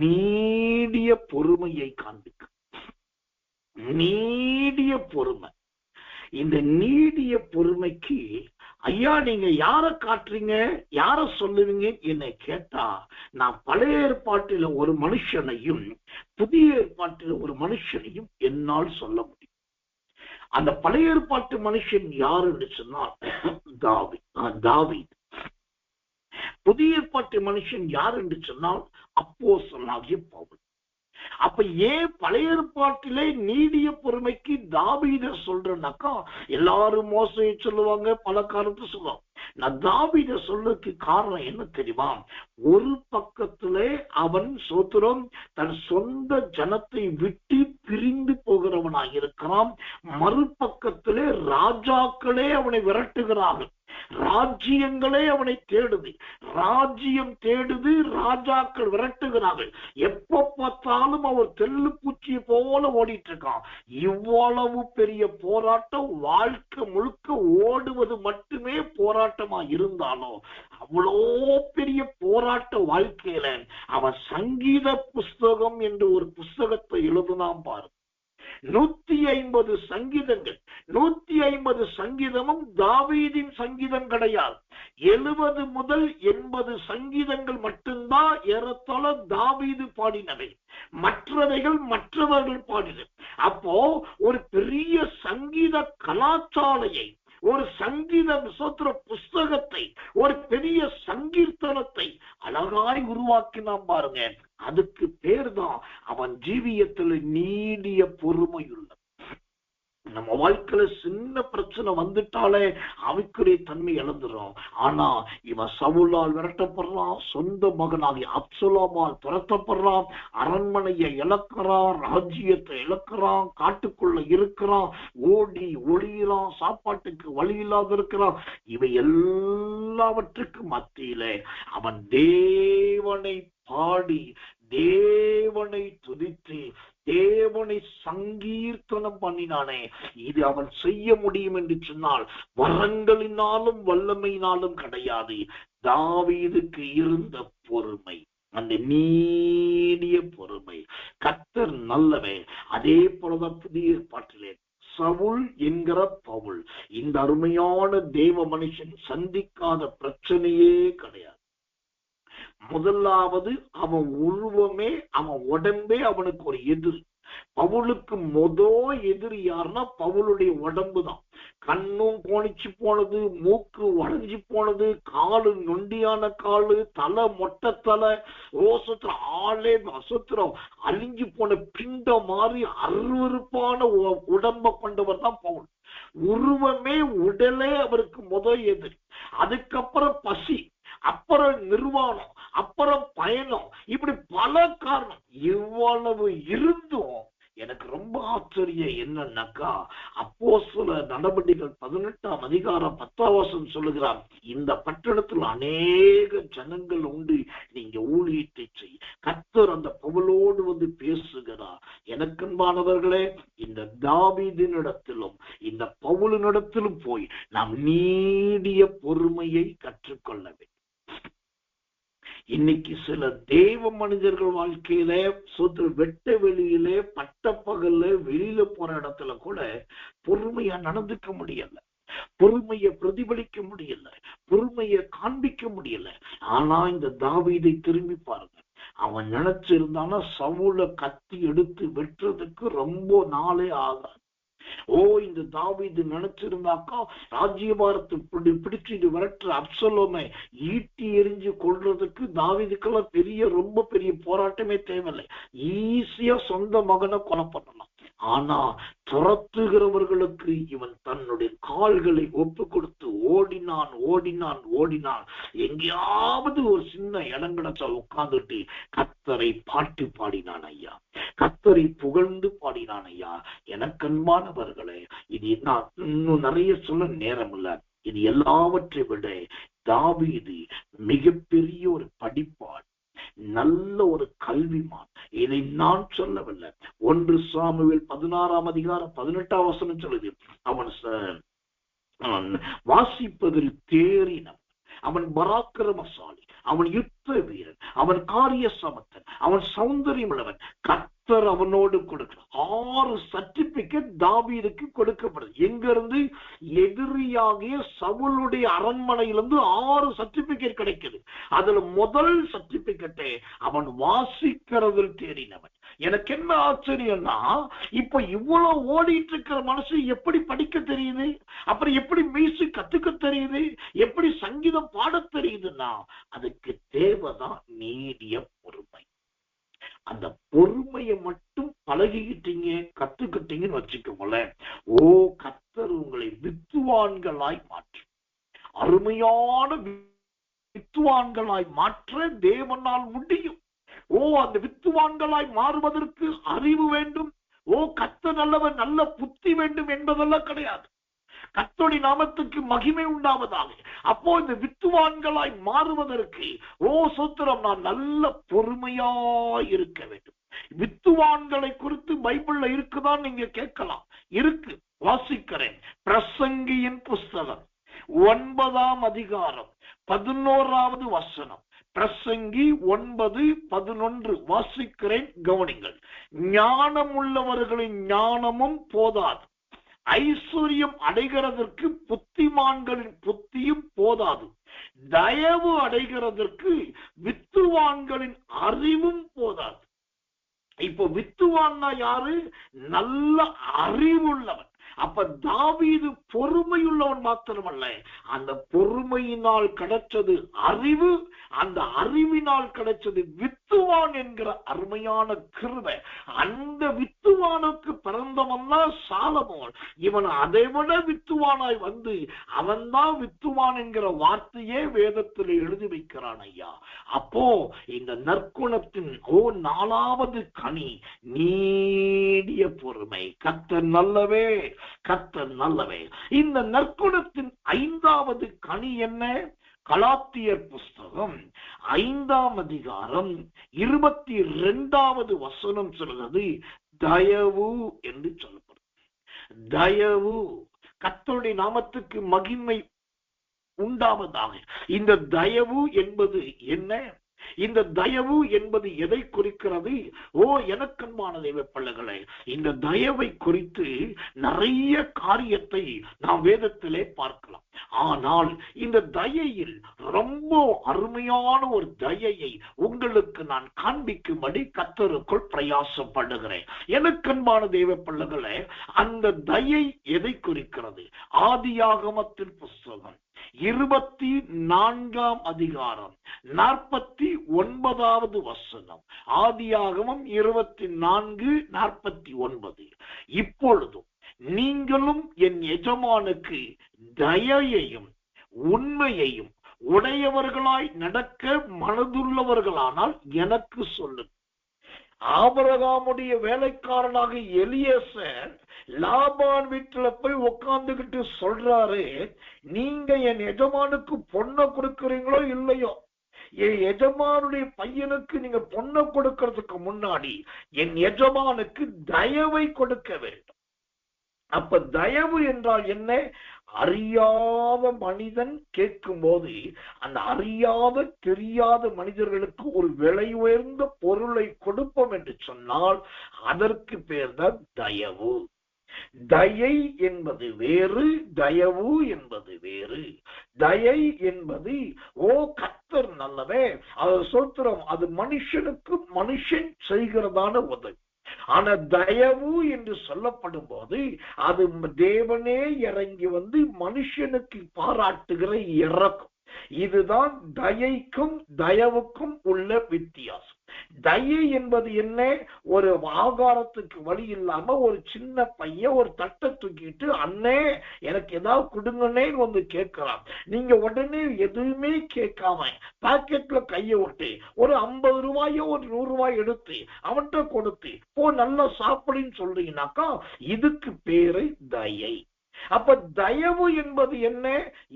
S1: நீடிய பொறுமையை காண்பிக்கிறது. நீடிய பொறுமை. இந்த நீடிய பொறுமைக்கு ஐயா நீங்க யார காட்டுறீங்க, யார சொல்லுவீங்க என்னை கேட்டா, நான் பழைய ஏற்பாட்டில ஒரு மனுஷனையும் புதிய ஏற்பாட்டில ஒரு மனுஷனையும் என்னால் சொல்ல முடியும். அந்த பழைய ஏற்பாட்டு மனுஷன் யார் என்று சொன்னால் தாவீது. புதிய ஏற்பாட்டு மனுஷன் யார் என்று சொன்னால் அப்போஸ்தலனாகிய பவுல். அப்ப ஏன் பழைய ஏற்பாட்டிலே நீடிய பொறுமைக்கு தாவீதை சொல்றேன்னாக்கா, எல்லாரும் மோசையை சொல்லுவாங்க, பல காரணத்தை சொல்லுவாங்க. நான் தாவீதை சொல்றதுக்கு காரணம் என்ன தெரியுமா? ஒரு பக்கத்திலே அவன் சோத்திரம் தன் சொந்த ஜனத்தை விட்டு பிரிந்து போகிறவனாக இருக்கிறான். மறுபக்கத்திலே ராஜாக்களே அவனை விரட்டுகிறார்கள், ராஜ்யங்களே அவனை தேடுது, ராஜ்யம் தேடுது, ராஜாக்கள் விரட்டுகிறார்கள். எப்ப பார்த்தாலும் அவர் தெல்லு பூச்சியை போல ஓடிட்டு இருக்கான். இவ்வளவு பெரிய போராட்டம், வாழ்க்கை முழுக்க ஓடுவது மட்டுமே போராட்டமா இருந்தாலும் அவ்வளோ பெரிய போராட்ட வாழ்க்கையில அவன் சங்கீத புஸ்தகம் என்று ஒரு புஸ்தகத்தை எழுதுனான் பாரு. 150 சங்கீதங்கள். 150 சங்கீதமும் தாவீதின் சங்கீதம் கிடையாது. 70 முதல் 80 சங்கீதங்கள் மட்டும்தான் ஏறத்தாழ தாவீது பாடினவை, மற்றவைகள் மற்றவர்கள் பாடின. அப்போ ஒரு பெரிய சங்கீத கலாச்சாலையை, ஒரு சங்கீத விசோத்திர புஸ்தகத்தை, ஒரு பெரிய சங்கீர்த்தனத்தை அழகாய் உருவாக்கினான் பாருங்க. அதுக்கு பேர் தான் அவன் ஜீவியத்தில் நீடிய பொறுமையுள்ள. நம்ம வாழ்க்கையில சின்ன பிரச்சனை வந்துட்டாலே அவைக்குரிய தன்மை இழந்துடும். ஆனா இவன் சவுலால் விரட்டப்படுறான், சொந்த மகனாகி அப்சலோமால் துரத்தப்படுறான், அரண்மனையை இழக்கிறான், ராஜ்யத்தை இழக்கிறான், காட்டுக்குள்ள இருக்கிறான், ஓடி ஒளியிறான், சாப்பாட்டுக்கு வழி இல்லாத இருக்கிறான். இவை எல்லாவற்றுக்கும் மத்தியிலே அவன் தேவனை பாடி, தேவனை துதித்து, தேவனை சங்கீர்த்தனம் பண்ணினானே. இது அவன் செய்ய முடியும் என்று சொன்னால் வரங்களினாலும் வல்லமையினாலும் கிடையாது. தாவீதுக்கு இருந்த பொறுமை, அந்த நீடிய பொறுமை. கர்த்தர் நல்லவே. அதே போலதான் புதிய ஏற்பாட்டிலே சவுல் என்கிற பவுல், இந்த அருமையான தேவ மனுஷன் சந்திக்காத பிரச்சனையே கிடையாது. முதலாவது அவன் உருவமே, அவன் உடம்பே அவனுக்கு ஒரு எதிரி. பவுலுக்கு எதிரி யாருன்னா பவுலுடைய உடம்பு தான். கண்ணும் கோணிச்சு போனது, மூக்கு உடஞ்சி போனது, காலு நொண்டியான காலு, தலை மொட்டை தலை, ஓசத்திரம் ஆளே அசத்திரம் அழிஞ்சு போன பிண்ட மாதிரி அருவருப்பான உடம்ப கொண்டவர் தான் பவுல். உருவமே உடலே அவருக்கு எதிரி. அதுக்கப்புறம் பசி, அப்புறம் நிர்வாணம், அப்புறம் பயணம், இப்படி பல காரணம். இவ்வளவு இருந்தும் எனக்கு ரொம்ப ஆச்சரியம் என்னன்னாக்கா, அப்போஸ்தலர் நடபடிகள் 18ஆம் அதிகாரம் 10ஆம் வசனம் சொல்லுகிறார், இந்த பட்டணத்தில் அநேக ஜனங்கள் உண்டு, நீங்க ஊழியத்தை செய். கர்த்தர் அந்த பவுலோடு வந்து பேசுகிறார். எனக்கன்பானவர்களே, இந்த தாவீதினிடத்திலும் இந்த பவுலினிடத்திலும் போய் நாம் நீடிய பொறுமையை கற்றுக்கொள்ள வேண்டும். இன்னைக்கு சில தேவ மனிதர்கள் வாழ்க்கையில வெட்ட வெளியிலே பட்ட பகல்ல வெளியில போற இடத்துல கூட பொறுமையா நடந்துக்க முடியல, பொறுமையை பிரதிபலிக்க முடியல, பொறுமையை காண்பிக்க முடியல. ஆனா இந்த தாவீதை திரும்பி பாருங்க, அவன் நினைச்சிருந்தானா சவுல கத்தி எடுத்து வெட்டுறதுக்கு ரொம்ப நாளே ஆகாது. இந்த தாவீது நினைச்சிருந்தாக்கா ராஜ்யபாரத்தை பிடிச்சிட்டு விரட்டுற அப்சலோமை ஈட்டி எரிஞ்சு கொள்றதுக்கு தாவீதுக்கெல்லாம் ரொம்ப பெரிய போராட்டமே தேவையில்லை, ஈஸியா சொந்த மகனை கொலை பண்ணலாம். ஆனா துரத்துகிறவர்களுக்கு இவன் தன்னுடைய கால்களை ஒப்பு கொடுத்து ஓடினான் ஓடினான் ஓடினான். எங்கேயாவது ஒரு சின்ன இடம் கிடைச்சா உட்கார்ந்துட்டு கர்த்தரை பாட்டு பாடினான் ஐயா, கர்த்தரை புகழ்ந்து பாடினான் ஐயா. எனக்கன்பானவர்களே, இது நான் இன்னும் நிறைய சொல்ல நேரம் இல்ல. இது எல்லாவற்றை விட தாவீது மிகப்பெரிய ஒரு படிப்பான், நல்ல ஒரு கல்விமான். இதை நான் சொல்லவில்லை. 1 சாமுவேல் 16ஆம் அதிகாரம் 18ஆம் வசனம் சொல்லுது, அவன் வாசிப்பதில் தேறினவன், அவன் பராக்கிரமசாலி, அவன் யுத்த வீரன், அவன் காரிய சமத்தன், அவன் சௌந்தரியம் உள்ளவன். கர்த்தர் அவனோடு கொடுக்கிறார். 6 சர்டிபிகேட் தாவீதுக்கு கொடுக்கப்படுது. எங்க இருந்து? எதிரியாகிய சவுலுடைய அரண்மனையிலிருந்து 6 சர்டிபிகேட் கிடைக்குது. அதுல முதல் சர்டிபிகேட்டே அவன் வாசிக்கிறதில் தேறினவன். எனக்கு என்ன ஆச்சரியம்னா, இப்ப இவ்வளவு ஓடிட்டு இருக்கிற மனசு எப்படி படிக்க தெரியுது, அப்புறம் எப்படி மியூசிக் கத்துக்க தெரியுது, எப்படி சங்கீதம் பாட தெரியுதுன்னா அதுக்கு தேவைதான் நீடிய பொறுமை. அந்த பொறுமையை மட்டும் பழகிக்கிட்டீங்க, கத்துக்கிட்டீங்கன்னு வச்சுக்கோங்களேன், கர்த்தர் உங்களை வித்துவான்களாய் மாற்று, அருமையான வித்துவான்களாய் மாற்ற தேவனால் முடியும். அந்த வித்துவான்களாய் மாறுவதற்கு அறிவு வேண்டும். கர்த்தர் நல்லவர், நல்ல புத்தி வேண்டும் என்பதெல்லாம் கிடையாது. கர்த்தருடைய நாமத்துக்கு மகிமை உண்டாவதாக. அப்போ இந்த வித்துவான்களாய் மாறுவதற்கு சோத்திரம், நான் நல்ல பொறுமையாய் இருக்க வேண்டும். வித்துவான்களை குறித்து பைபிள்ல இருக்குதான் நீங்க கேட்கலாம். இருக்கு, வாசிக்கிறேன். பிரசங்கியின் புஸ்தகம் 9ஆம் அதிகாரம் 11வது வசனம். பிரசங்கி 9:11 வாசிக்கிறேன், கவனிங்கள். ஞானம் உள்ளவர்களின் ஞானமும் போதாது, ஐஸ்வர்யம் அடைகிறதற்கு புத்திமான்களின் புத்தியும் போதாது, தயவு அடைகிறதற்கு வித்துவான்களின் அறிவும் போதாது. இப்போ வித்துவான்னா யாரு? நல்ல அறிவுள்ளவன். அப்ப தாவீது பொறுமையுள்ளவன் மாத்திரமல்ல, அந்த பொறுமையினால் கிடைச்சது அறிவு, அந்த அறிவினால் கிடைச்சது வித்துவான் என்கிற அருமையான கிருபை. அந்த வித்துவானுக்கு பிறந்தவன் தான் சாலமோன். இவன் அதை விட வித்துவானாய் வந்து அவன்தான் வித்துவான் என்கிற வார்த்தையே வேதத்தில் எழுதி வைக்கிறான் ஐயா. அப்போ இந்த நற்குணத்தின் 4வது கனி நீடிய பொறுமை. கர்த்தர் நல்லவே, கர்த்தர் நல்லவே. இந்த நற்குணத்தின் 5வது கனி என்ன? கலாத்தியர் புஸ்தகம் 5ஆம் அதிகாரம் 22வது வசனம் சொல்கிறது, தயவு என்று சொல்லப்படும். தயவு. கர்த்தருடைய நாமத்துக்கு மகிமை உண்டாவதாக. இந்த தயவு என்பது என்ன? இந்த தயவு என்பது எதை குறிக்கிறது? எனக்கன்பான தெய்வ பிள்ளைகளே, இந்த தயவை குறித்து நிறைய காரியத்தை நாம் வேதத்திலே பார்க்கலாம். ஆனால் இந்த தயையில் ரொம்ப அருமையான ஒரு தயையை உங்களுக்கு நான் காண்பிக்கும்படி கர்த்தருக்குள் பிரயாசப்படுகிறேன். எனக்கன்பான தெய்வ பிள்ளைகளே, அந்த தயை எதை குறிக்கிறது? ஆதியாகமத்தின் புஸ்தகம் 24 அதிகாரம் 49வது வசனம். ஆதியாகமம் 24:49. இப்பொழுதும் நீங்களும் என் எஜமானுக்கு தயையையும் உண்மையையும் உடையவர்களாய் நடக்க மனதுள்ளவர்களானால் எனக்கு சொல்லுங்கள். ஆபிரகாமுடைய வேலைக்காரனாக எலியேசர் லாபான் வீட்டுல போய் உட்கார்ந்துகிட்டு சொல்றாரு, நீங்க என் எஜமானுக்கு பொண்ணை கொடுக்கறீங்களோ இல்லையோ, என் எஜமானுடைய பையனுக்கு நீங்க பொண்ணை கொடுக்கறதுக்கு முன்னாடி என் எஜமானுக்கு தயவை கொடுக்க வேண்டும். அப்ப தயவு என்றால் என்ன? அறியாத மனிதன் கேட்கும் போது அந்த அறியாத தெரியாத மனிதர்களுக்கு ஒரு விலை உயர்ந்த பொருளை கொடுப்போம் என்று சொன்னால் அதற்கு பேர் தான் தயவு. தயை என்பது வேறு, தயவு என்பது வேறு. தயை என்பது கர்த்தர் நல்லவே, அது சொல்றோம், அது மனுஷனுக்கு மனுஷன் செய்கிறதான உதவி. ஆனா தயவு என்று சொல்லப்படும் போது அது தேவனே இறங்கி வந்து மனுஷனுக்கு பாராட்டுகிற இரக்கம். இதுதான் தயைக்கும் தயவுக்கும் உள்ள வித்தியாசம். தயை என்பது என்ன? ஒரு ஆகாரத்துக்கு வழி இல்லாம ஒரு சின்ன பையன் ஒரு தட்டை தூக்கிட்டு அண்ணே எனக்கு ஏதாவது கொடுங்கன்னே வந்து கேட்கலாம். நீங்க உடனே எதுவுமே கேட்காம பாக்கெட்ல கைய விட்டு ஒரு 50 ரூபாயோ ஒரு 100 ரூபாய் எடுத்து அவன்கிட்ட கொடுத்து நல்லா சாப்பிடுன்னு சொல்றீங்கன்னாக்கா இதுக்கு பேரு தயை. அப்ப தயவு என்பது என்ன?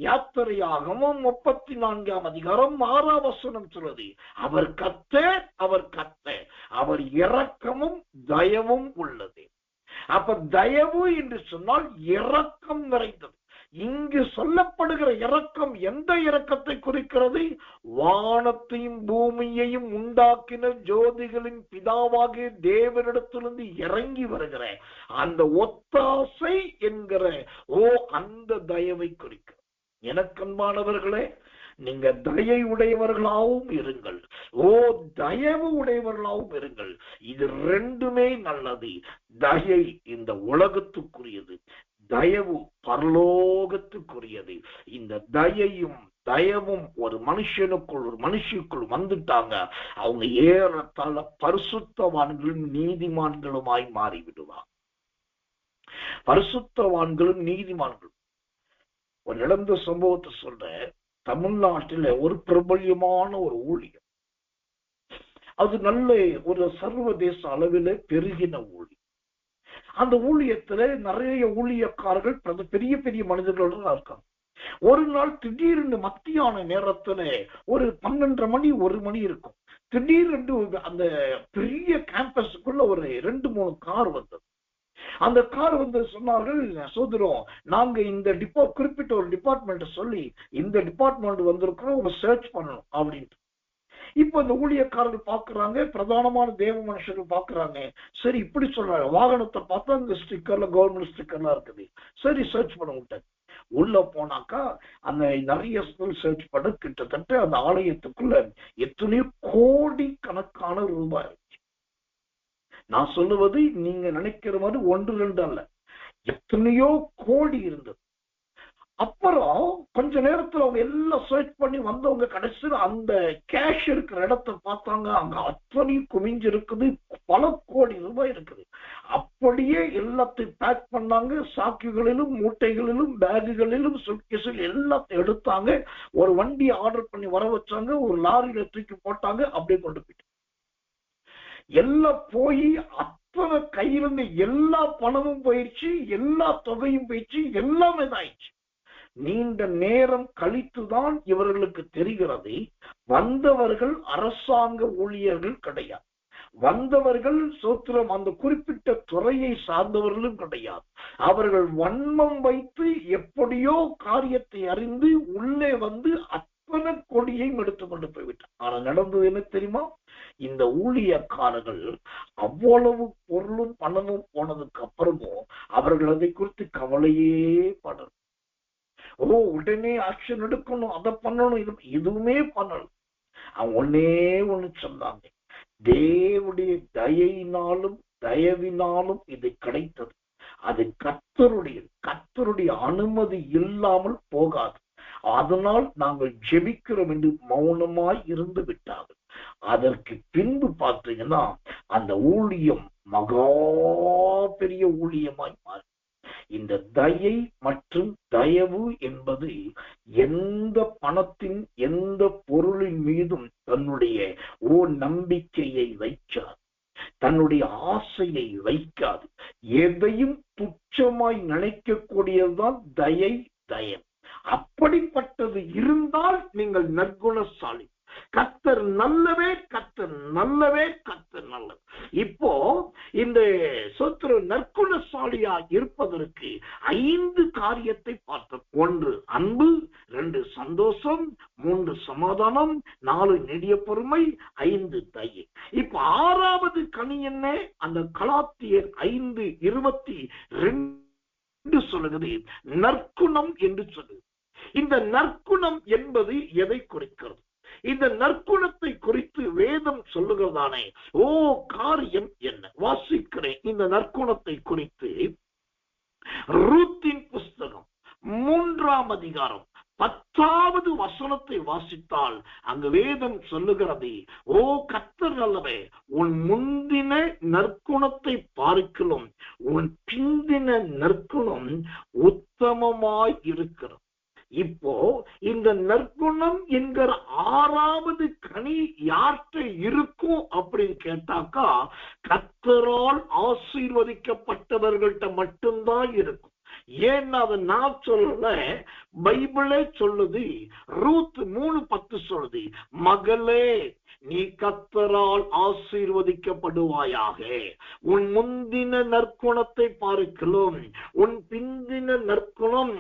S1: யாத்திரையாகமம் 34 அதிகாரம் 6 வசனம் சொல்லுது, அவர் கர்த்தர், அவர் இரக்கமும் தயவும் உள்ளது. அப்ப தயவு என்று சொன்னால் இரக்கம் நிறைந்தது. இங்கு சொல்லப்படுகிற இரக்கம் எந்த இரக்கத்தை குறிக்கிறது? வானத்தையும் பூமியையும் உண்டாக்கின ஜோதிகளின் பிதாவாகிய தேவனிடத்திலிருந்து இறங்கி வருகிற அந்த ஒத்தாசை என்கிற அந்த தயவை குறிக்கிறது. எனக்கன்பானவர்களே, நீங்க தயை உடையவர்களாகவும் இருங்கள், தயவு உடையவர்களாகவும் இருங்கள். இது ரெண்டுமே நல்லது. தயை இந்த உலகத்துக்குரியது, தயவு பரலோகத்துக்குரியது. இந்த தயையும் தயவும் ஒரு மனுஷனுக்குள் ஒரு மனுஷிக்குள் வந்துட்டாங்க, அவங்க ஏறத்தாழ பரிசுத்தவான்களும் நீதிமான்களுமாய் மாறிவிடுவாங்க. பரிசுத்தவான்களும் நீதிமான்களும். ஒரு நடந்த சம்பவத்தை சொல்ற, தமிழ்நாட்டில ஒரு பிரபல்யமான ஒரு ஊழியம், அது நல்ல ஒரு சர்வதேச அளவில் பெருகின ஊழியம். அந்த ஊழியத்துல நிறைய ஊழியக்காரர்கள் பெரிய பெரிய மனிதர்களோட இருக்காங்க. ஒரு நாள் திடீர்னு மத்தியான நேரத்துல ஒரு 12:30 மணி 1 மணி இருக்கும். திடீர்னு அந்த பெரிய கேம்பஸுக்குள்ள ஒரு 2-3 கார் வந்தது. அந்த கார் வந்து சொன்னார்கள், சோதரம் நாங்க இந்த குறிப்பிட்ட ஒரு டிபார்ட்மெண்ட் சொல்லி இந்த டிபார்ட்மெண்ட் வந்திருக்கிறோம், சர்ச் பண்ணணும் அப்படின்ட்டு. இப்ப இந்த ஊழியக்காரர்கள் பாக்குறாங்க, பிரதானமான தேவ மனுஷர்கள் பாக்குறாங்க. சரி இப்படி சொல்றாங்க, வாகனத்தை பார்த்தா அந்த ஸ்டிக்கர்ல கவர்மெண்ட் ஸ்டிக்கர்லாம் இருக்குது. சரி சர்ச் பண்ண விட்டாங்க. உள்ள போனாக்கா அந்த நிறைய சர்ச் பண்ண கிட்டத்தட்ட அந்த ஆலயத்துக்குள்ள எத்தனையோ கோடி கணக்கான ரூபாய் இருந்துச்சு. நான் சொல்லுவது நீங்க நினைக்கிற மாதிரி 1-2 அல்ல, எத்தனையோ கோடி இருந்தது. அப்புறம் கொஞ்ச நேரத்துல அவங்க எல்லாம் சர்ச் பண்ணி வந்தவங்க கடைசியில் அந்த கேஷ் இருக்கிற இடத்தை பார்த்தாங்க. அங்க அத்தனையும் குமிஞ்சு இருக்குது, பல கோடி ரூபாய் இருக்குது. அப்படியே எல்லாத்தையும் பேக் பண்ணாங்க, சாக்குகளிலும் மூட்டைகளிலும் பேகுகளிலும் சுட்கேஸில் எல்லாத்தையும் எடுத்தாங்க. ஒரு வண்டி ஆர்டர் பண்ணி வர வச்சாங்க, ஒரு லாரியில தூக்கி போட்டாங்க, அப்படியே கொண்டு போயிட்டு எல்லாம் போய் அத்தனை கையிலிருந்து எல்லா பணமும் போயிடுச்சு, எல்லா தொகையும் போயிடுச்சு, எல்லாமே ஆயிடுச்சு. நீண்ட நேரம் கழித்துதான் இவர்களுக்கு தெரிகிறது, வந்தவர்கள் அரசாங்க ஊழியர்கள் கிடையாது, வந்தவர்கள் சோத்திரம் அந்த குறிப்பிட்ட துறையை சார்ந்தவர்களும் கிடையாது. அவர்கள் வன்மம் வைத்து எப்படியோ காரியத்தை அறிந்து உள்ளே வந்து அத்தனை கொடியையும் எடுத்துக்கொண்டு போய்விட்டார். ஆனா நடந்தது என்ன தெரியுமா? இந்த ஊழியக்காரர்கள் அவ்வளவு பொருளும் பணமும் போனதுக்கு அப்புறமும் அவர்கள் அதை குறித்து கவலையே படணும். உடனே ஆக்ஷன் எடுக்கணும், அதை பண்ணணும், எதுவுமே பண்ணணும். அவன் ஒன்னே ஒண்ணு சொன்னாங்க, தேவனுடைய தயையினாலும் தயவினாலும் இது கிடைத்தது. அது கர்த்தருடைய அனுமதி இல்லாமல் போகாது. அதனால் நாங்கள் ஜெபிக்கிறோம் என்று மௌனமாய் இருந்து விட்டார்கள். அதற்கு பின்பு பார்த்தீங்கன்னா அந்த ஊழியம் மகா பெரிய ஊழியமாய் மாறி. இந்த தயை மற்றும் தயவு என்பது எந்த பணத்தின் எந்த பொருளின் மீதும் தன்னுடைய நம்பிக்கையை வைக்காது, தன்னுடைய ஆசையை வைக்காது. எதையும் துச்சமாய் நினைக்கக்கூடியதுதான் தயை, தயம். அப்படிப்பட்டது இருந்தால் நீங்கள் நற்குணசாலி. கர்த்தர் நல்லவே, கர்த்தர் நல்லவே, கர்த்தர் நல்லது. இப்போ இந்த சொத்து நற்குணசாலியா இருப்பதற்கு 5 காரியத்தை பார்த்தோம். 1 அன்பு, 2 சந்தோஷம், 3 சமாதானம், 4 நெடிய பொறுமை, 5 தயை. இப்ப 6வது கனி என்ன? அந்த கலாத்தியர் 5:22 சொல்லுகிறது நற்குணம் என்று சொல்லுது. இந்த நற்குணம் என்பது எதை குறிக்கிறது? இந்த நற்குணத்தை குறித்து வேதம் சொல்லுகிறதானே காரியம் என்ன? வாசிக்கிறேன். இந்த நற்குணத்தை குறித்து ரூத்தின் புஸ்தகம் 3ஆம் அதிகாரம் 10வது வசனத்தை வாசித்தால் அங்கு வேதம் சொல்லுகிறது, கர்த்தர் நல்லவே, உன் முந்தின நற்குணத்தை பார்க்கலாம் உன் பிந்தின நற்குணம் உத்தமமாய் இருக்கிறது. இப்போ இந்த நற்குணம் என்கிற 6வது கனி யார்கிட்ட இருக்கும் அப்படின்னு கேட்டாக்கா கர்த்தரால் ஆசீர்வதிக்கப்பட்டவர்கள்ட்ட மட்டும்தான் இருக்கும். ஏன்னா அதை நான் சொல்லல, பைபிளே சொல்லுது. ரூத் 3:10 சொல்லுது, மகளே நீ கர்த்தரால் ஆசீர்வதிக்கப்படுவாயாக, உன் முந்தின நற்குணத்தை பார்க்கலாம் உன் பிந்தின நற்குணம்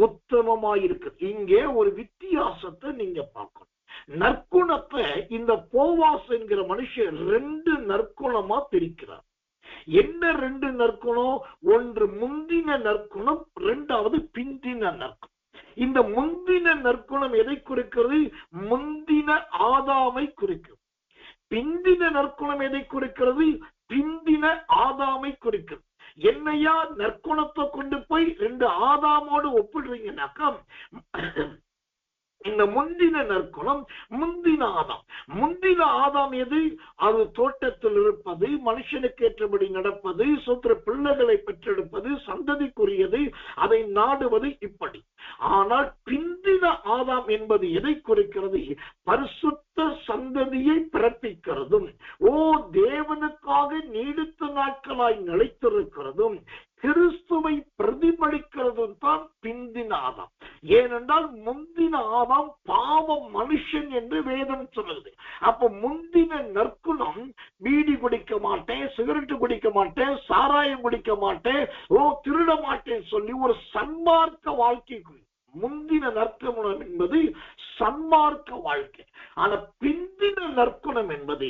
S1: உத்தமமாயிருக்கு. இங்கே ஒரு வித்தியாசத்தை நீங்க பார்க்கணும். நற்குணத்தை இந்த போவாஸ் என்கிற மனுஷன் 2 நற்குணமா பிரிக்கிறார். என்ன 2 நற்குணம்? 1 முந்தின நற்குணம், 2வது பிந்தின நற்குணம். இந்த முந்தின நற்குணம் எதை குறிக்கிறது? முந்தின ஆதாமை குறிக்கிறது. பிந்தின நற்குணம் எதை குறிக்கிறது? பிந்தின ஆதாமை குறிக்கிறது. என்னையா நற்குணத்தை கொண்டு போய் 2 ஆதாமோடு ஒப்பிடுறீங்கன்னாக்கா, இந்த முந்தின நற்குணம் முந்தின ஆதாம். முந்தின ஆதாம் எது? அது தோட்டத்தில் இருப்பது, மனுஷனுக்கு ஏற்றபடி நடப்பது, சொந்த பிள்ளைகளை பெற்றெடுப்பது, சந்ததிக்குரியது, அதை நாடுவது, இப்படி. ஆனால் பிந்தின ஆதாம் என்பது எதை குறிக்கிறது? பரிசுத்த சந்ததியை பிறப்பிக்கிறதும் தேவனுக்காக நீடித்த நாட்களாய் நிலைத்திருக்கிறதும் கிறிஸ்துவை பிரதிபலிக்கிறதும் தான் பிந்தின ஆதாம். ஏனென்றால் முந்தின ஆதாம் பாவம் மனுஷன் என்று வேதம் சொல்லுது. அப்ப முந்தின நற்குணம் பீடி குடிக்க மாட்டேன், சிகரெட் குடிக்க மாட்டேன், சாராயம் குடிக்க மாட்டேன், திருட மாட்டேன் சொல்லி ஒரு சன்மார்க்க வாழ்க்கைக்கு முந்தின நற்குணம் என்பது சன்மார்க்க வாழ்க்கை. ஆனா பிந்தின நற்குணம் என்பது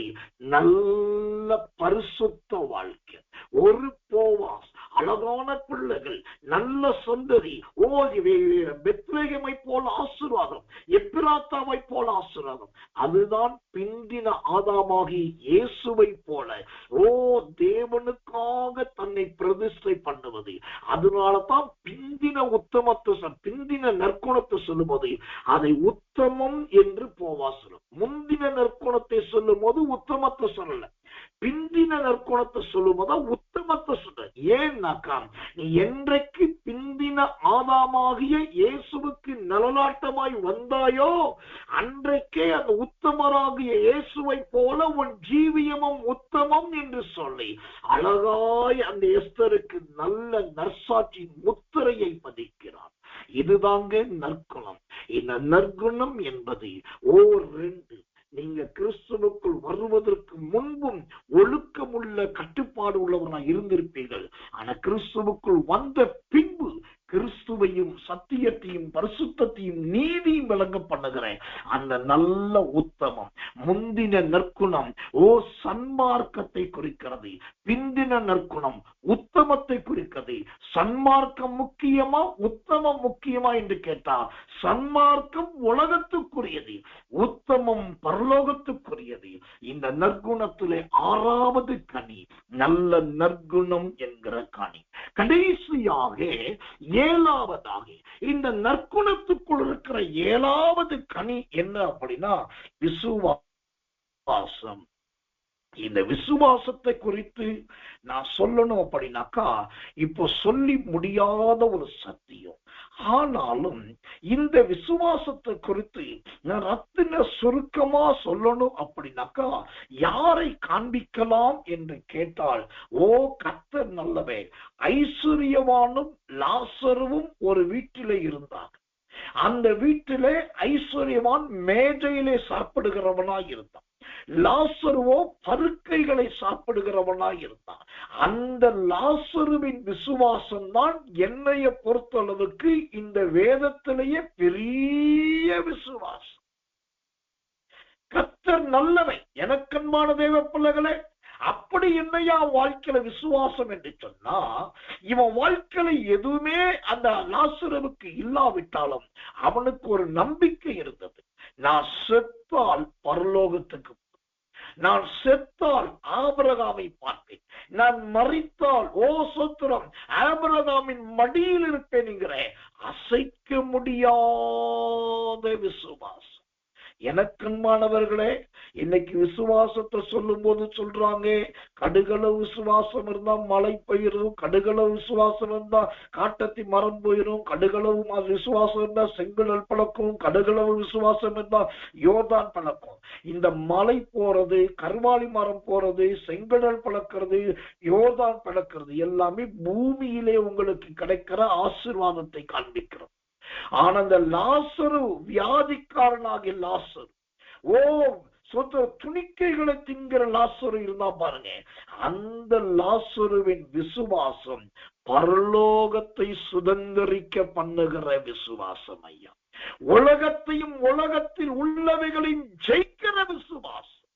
S1: நல்ல பரிசுத்த வாழ்க்கை. ஒரு போவாஸ், அழகான பிள்ளைகள், நல்ல சந்ததி, பெத்லகேமை போல ஆசீர்வாதம், எப்பிராத்தாவை போல ஆசீர்வாதம். அதுதான் பிந்தின ஆதாமாகி இயேசுவை போல தேவனுக்காக தன்னை பிரதிஷ்டை பண்ணுவது. அதனாலதான் பிந்தின உத்தமத்தை பிந்தின நற்குணத்தை சொல்லும்போது அதை உத்தமம் என்று போவாஸ் சொல்லும். முந்தின நற்குணத்தை சொல்லும் போது உத்தமத்தை சொல்லல, பிந்தின நற்குணத்தை சொல்லும் போது உத்தமத்தை சொல்ற. ஏன்னாக்கா நீ என்றைக்கு பிந்தின ஆதாமாகிய இயேசுவுக்கு நலனாட்டமாய் வந்தாயோ அன்றைக்கே அந்த உத்தமராகிய இயேசுவை போல உன் ஜீவியமும் உத்தமம் என்று சொல்லி அழகாய் அந்த எஸ்தருக்கு நல்ல நற்சாட்சி முத்திரையை பதிக்கிறார். இதுதாங்க நற்குணம். இந்த நற்குணம் என்பது 2 நீங்க கிறிஸ்துவுக்குள் வருவதற்கு முன்பும் ஒழுக்கமுள்ள கட்டுப்பாடு உள்ளவராக இருந்திருப்பீர்கள். ஆனா கிறிஸ்துவுக்குள் வந்த பின்பு கிறிஸ்துவையும் சத்தியத்தையும் பரிசுத்தத்தையும் நீதியும் விளங்க பண்ணுகிறேன். அந்த நல்ல உத்தமம் முந்தின நற்குணம் சன்மார்க்கத்தை குறிக்கிறது, பிந்தின நற்குணம் உத்தமத்தை குறிக்கிறது. சன்மார்க்கம் முக்கியமா உத்தமம் முக்கியமா என்று கேட்டால் சன்மார்க்கம் உலகத்துக்குரியது, உத்தமம் பரலோகத்துக்குரியது. இந்த நற்குணத்திலே 6வது கனி நல்ல நற்குணம் என்கிற கனி. கடைசியாக 7வதாக இந்த நற்குணத்துக்குள் இருக்கிற 7வது கனி என்ன அப்படின்னா விசுவாசம். இந்த விசுவாசத்தை குறித்து நான் சொல்லணும் அப்படின்னாக்கா இப்போ சொல்லி முடியாத ஒரு சத்தியம். ஆனாலும் இந்த விசுவாசத்தை குறித்து நான் ரத்தின சுருக்கமா சொல்லணும் அப்படின்னாக்கா யாரை காண்பிக்கலாம் என்று கேட்டால் கர்த்தர் நல்லவே. ஐஸ்வர்யவானும் லாசருவும் ஒரு வீட்டிலே இருந்தாங்க. அந்த வீட்டிலே ஐஸ்வர்யவான் மேஜையிலே சாப்பிடுகிறவனாய் இருந்தான், லாசருவோ பருக்கைகளை சாப்பிடுகிறவனாய் இருந்தான். அந்த லாசருவின் விசுவாசம் தான் என்னைய பொறுத்தளவுக்கு இந்த வேதத்திலேயே பெரிய விசுவாசம். கர்த்தர் நல்லவை. எனக்கன்பான தேவ பிள்ளைகளே, அப்படி என்னையா வாழ்க்கையில விசுவாசம் என்று சொன்னா, இவன் வாழ்க்கையில எதுவுமே அந்த லாசருவுக்கு இல்லாவிட்டாலும் அவனுக்கு ஒரு நம்பிக்கை இருந்தது. நான் செத்தால் பரலோகத்துக்கு, நான் செத்தால் ஆபிரகாமை பார்ப்பேன், நான் மரித்தால் சோத்திரம் ஆபிரகாமின் மடியில் இருப்பேன் என்கிற அசைக்க முடியாத விசுவாசம். எனக்கன்பானவர்களே, இன்னைக்கு விசுவாசத்தை சொல்லும் போது சொல்றாங்க, கடுகளவு விசுவாசம் இருந்தா மழை பெய்யும், கடுகளவு விசுவாசம் இருந்தா காட்டத்தி மரம் போயிரும், கடுகளவு விசுவாசம் இருந்தா செங்கடல் பழக்கும், கடுகளவு விசுவாசம் இருந்தா யோர்தான் பழக்கும். இந்த மலை போறது, கருவாலி மரம் போறது, செங்கடல் பழக்கிறது, யோர்தான் பழக்கிறது எல்லாமே பூமியிலே உங்களுக்கு கிடைக்கிற ஆசீர்வாதத்தை காண்பிக்கிறோம். ஆனா அந்த லாசரு, வியாதிக்காரனாகிய லாசரு, துணிக்கைகளை தின்கிற லாசரு இருந்தா பாருங்க, அந்த லாசருவின் விசுவாசம் பரலோகத்தை சுதந்திரிக்க பண்ணுகிற விசுவாசம் ஐயா. உலகத்தையும் உலகத்தில் உள்ளவைகளையும் ஜெயிக்கிற விசுவாசம்.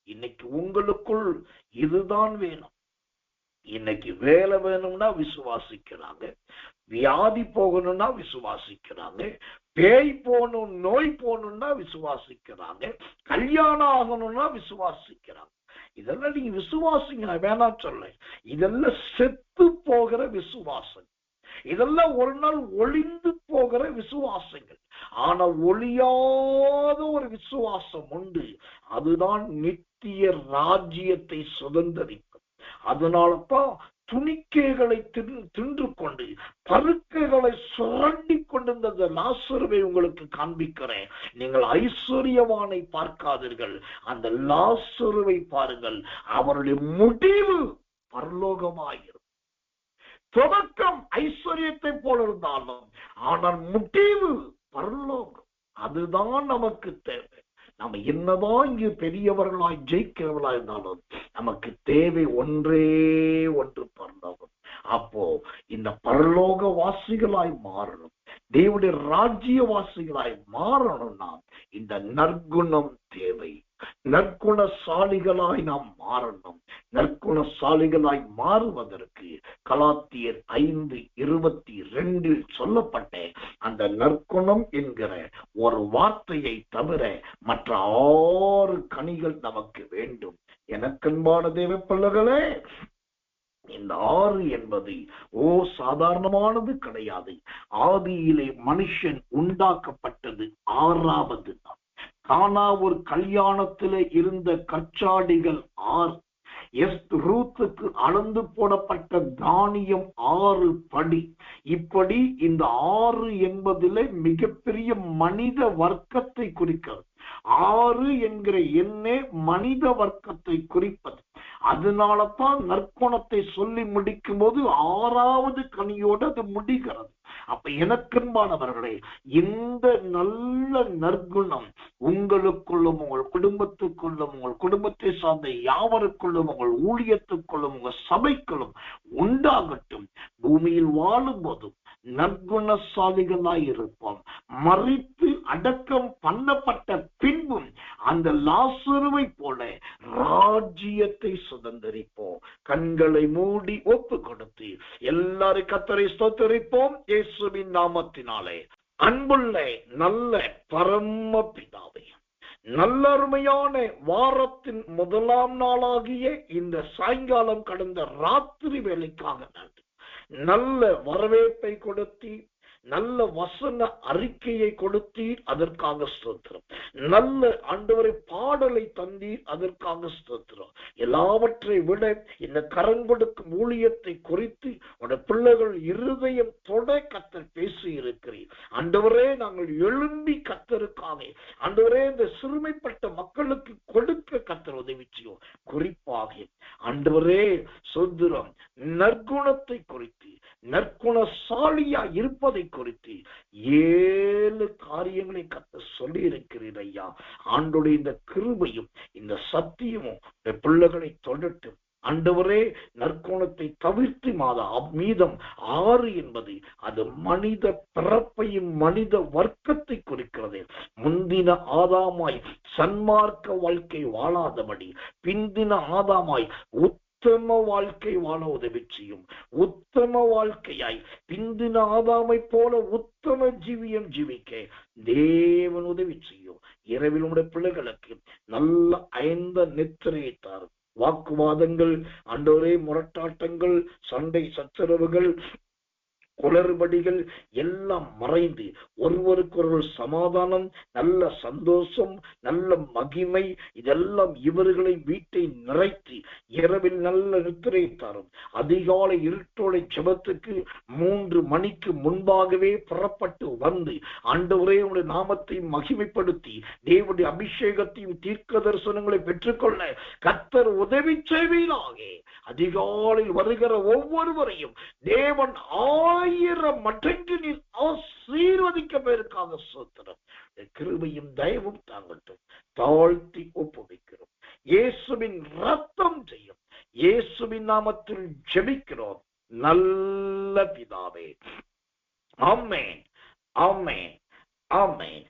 S1: இன்னைக்கு உங்களுக்குள் இதுதான் வேணும். இன்னைக்கு வேலை வேணும்னா விசுவாசிக்கிறாங்க, வியாதி போகணும்னா விசுவாசிக்கிறாங்க, பேய் போகணும், நோய் போகணும்னா விசுவாசிக்கிறாங்க, கல்யாணம் ஆகணும்னா விசுவாசிக்கிறாங்க. இதெல்லாம் நீங்க விசுவாசிங்க, வேணாம் சொல்ல. இதெல்லாம் செத்து போகிற விசுவாசம், இதெல்லாம் ஒரு நாள் ஒளிந்து போகிற விசுவாசங்கள். ஆனா ஒளியாத ஒரு விசுவாசம் உண்டு, அதுதான் நித்திய ராஜ்யத்தை சுதந்திரிக்கும். அதனாலதான் துணிக்கைகளை தின்று கொண்டு பருக்கைகளை சுரண்டி கொண்டிருந்த லாசருவை உங்களுக்கு காண்பிக்கிறேன். நீங்கள் ஐஸ்வர்யவானை பார்க்காதீர்கள், அந்த லாசருவை பாருங்கள். அவருடைய முடிவு பரலோகமாயிருக்கும். தொடக்கம் ஐஸ்வர்யத்தை போல இருந்தாலும் ஆனால் முடிவு பரலோகம். அதுதான் நமக்கு தேவை. நம்ம என்னதான் இங்கு பெரியவர்களாய் ஜெயிக்கிறவர்களா இருந்தாலும் நமக்கு தேவை ஒன்றே ஒன்று, பரலோகம். அப்போ இந்த பரலோக வாசிகளாய் மாறணும், தேவனுடைய ராஜ்ய வாசிகளாய் மாறணும்னா இந்த நற்குணம் தேவை. நற்குணசாலிகளாய் நாம் மாறணும். நற்குணசாலிகளாய் மாறுவதற்கு கலாத்தியர் 5:22 சொல்லப்பட்ட அந்த நற்குணம் என்கிற ஒரு வார்த்தையை தவிர மற்ற 6 கனிகள் நமக்கு வேண்டும். எனக்கன்பான தேவ பிள்ளைகளே, இந்த 6 என்பது சாதாரணமானது கிடையாது. ஆதியிலே மனுஷன் உண்டாக்கப்பட்டது 6வது நாள். கானா ஒரு கல்யாணத்திலே இருந்த கச்சாடிகள் 6. ரூத்துக்கு அளந்து போடப்பட்ட தானியம் 6 படி. இப்படி இந்த 6 என்பதிலே மிகப்பெரிய மனித வர்க்கத்தை குறிக்கிறது. 6 என்கிற எண்ணே மனித வர்க்கத்தை குறிப்பது. அதனாலதான் நற்குணத்தை சொல்லி முடிக்கும் போது 6வது கனியோடு அது முடிகிறது. அப்ப எனக்கன்பானவர்களே, இந்த நல்ல நற்குணம் உங்களுக்குள்ளும், உங்கள் குடும்பத்துக்குள்ளும், உங்கள் குடும்பத்தை சார்ந்த யாவருக்குள்ளும், உங்கள் ஊழியத்துக்குள்ளும், உங்கள் சபைக்குள்ளும் உண்டாகட்டும். பூமியில் வாழும் போதும் நற்குணசாலிகளாய் இருப்போம். மரித்து அடக்கம் பண்ணப்பட்ட பின்பும் அந்த லாசருவை போல ராஜ்யத்தை சுதந்தரிப்போம். கண்களை மூடி ஒப்பு கொடுத்து எல்லாரும் கர்த்தரை ஸ்தோத்திரிப்போம் இயேசுவின் நாமத்தினாலே. அன்புள்ள நல்ல பரமபிதாவே, நல்ல அருமையான வாரத்தின் முதலாம் நாளாகிய இந்த சாயங்காலம் கடந்த ராத்திரி வேலைக்காக நன்றி. நல்ல வரவேற்பை கொடுத்தி, நல்ல வசன அறிக்கையை கொடுத்தீர், அதற்காக ஸ்தோத்திரம். நல்ல ஆண்டவரை பாடலை தந்தீர், அதற்காக ஸ்தோத்திரம். எல்லாவற்றை விட இந்த கரங்கொடுக்கும் ஊழியத்தை குறித்து உடைய பிள்ளைகள் இருதயம் தொட கர்த்தர் பேசி இருக்கிறீர். ஆண்டவரே, நாங்கள் எழும்பி கர்த்தருக்காக ஆண்டவரே இந்த சிறுமைப்பட்ட மக்களுக்கு கொடுக்க கர்த்தர் உதவி செய்யும். குறிப்பாக ஆண்டவரே ஸ்தோத்திரம், நற்குணத்தை குறித்து, நற்குணசாலியா இருப்பதை குறித்து 7 காரியங்களை கர்த்தர் சொல்லி இருக்கிறீர் ஐயா. ஆண்டோடைய இந்த கிருபையும் இந்த சத்தியமும் பிள்ளைகளை தொடட்டும். ஆண்டவரே, நற்குணத்தை தவிர்த்து மீதம் 6 என்பது அது மனித பிறப்பையும் மனித வர்க்கத்தை குறிக்கிறது. முந்தின ஆதாமாய் சன்மார்க்க வாழ்க்கை வாழாதபடி பிந்தின ஆதாமாய் உத்தம வாழ்க்கை வாழ உதவி செய்யும். உத்தம வாழ்க்கையாய் பிந்தின ஆதாமை போல உத்தம ஜீவியம் ஜீவிக்க தேவன் உதவி செய்யும். இரவில் உடைய பிள்ளைகளுக்கு நல்ல 5 நித்திரையை தாரும். வாக்குவாதங்கள், ஆண்டவரே முரட்டாட்டங்கள், சண்டை சச்சரவுகள், குளறுபடிகள் எல்லாம் மறைந்து ஒருவருக்கொருவர் சமாதானம், நல்ல சந்தோஷம், நல்ல மகிமை, இதெல்லாம் இவர்களை வீட்டை நிறைத்து இரவில் நல்ல நித்திரை தரும். அதிகாலை இருட்டோலை ஜெபத்துக்கு 3 மணிக்கு முன்பாகவே புறப்பட்டு வந்து ஆண்டவரே உடைய நாமத்தை மகிமைப்படுத்தி தேவனுடைய அபிஷேகத்தையும் தீர்க்க தரிசனங்களை பெற்றுக்கொள்ள கர்த்தர் உதவி செய்வீராக. அதிகாலையில் வருகிற ஒவ்வொருவரையும் தேவன் 1000 மடங்கு நீர் ஆசீர்வதிக்க பேருக்காக ஸ்தோத்திரம். கிருபையும் தயவும் தாங்கட்டும். தாழ்த்தி ஒப்புவிக்கிறோம். இயேசுவின் ரத்தம் செய்யும். இயேசுவின் நாமத்தில் ஜெபிக்கிறோம் நல்ல பிதாவே. ஆமென், ஆமென், ஆமென்.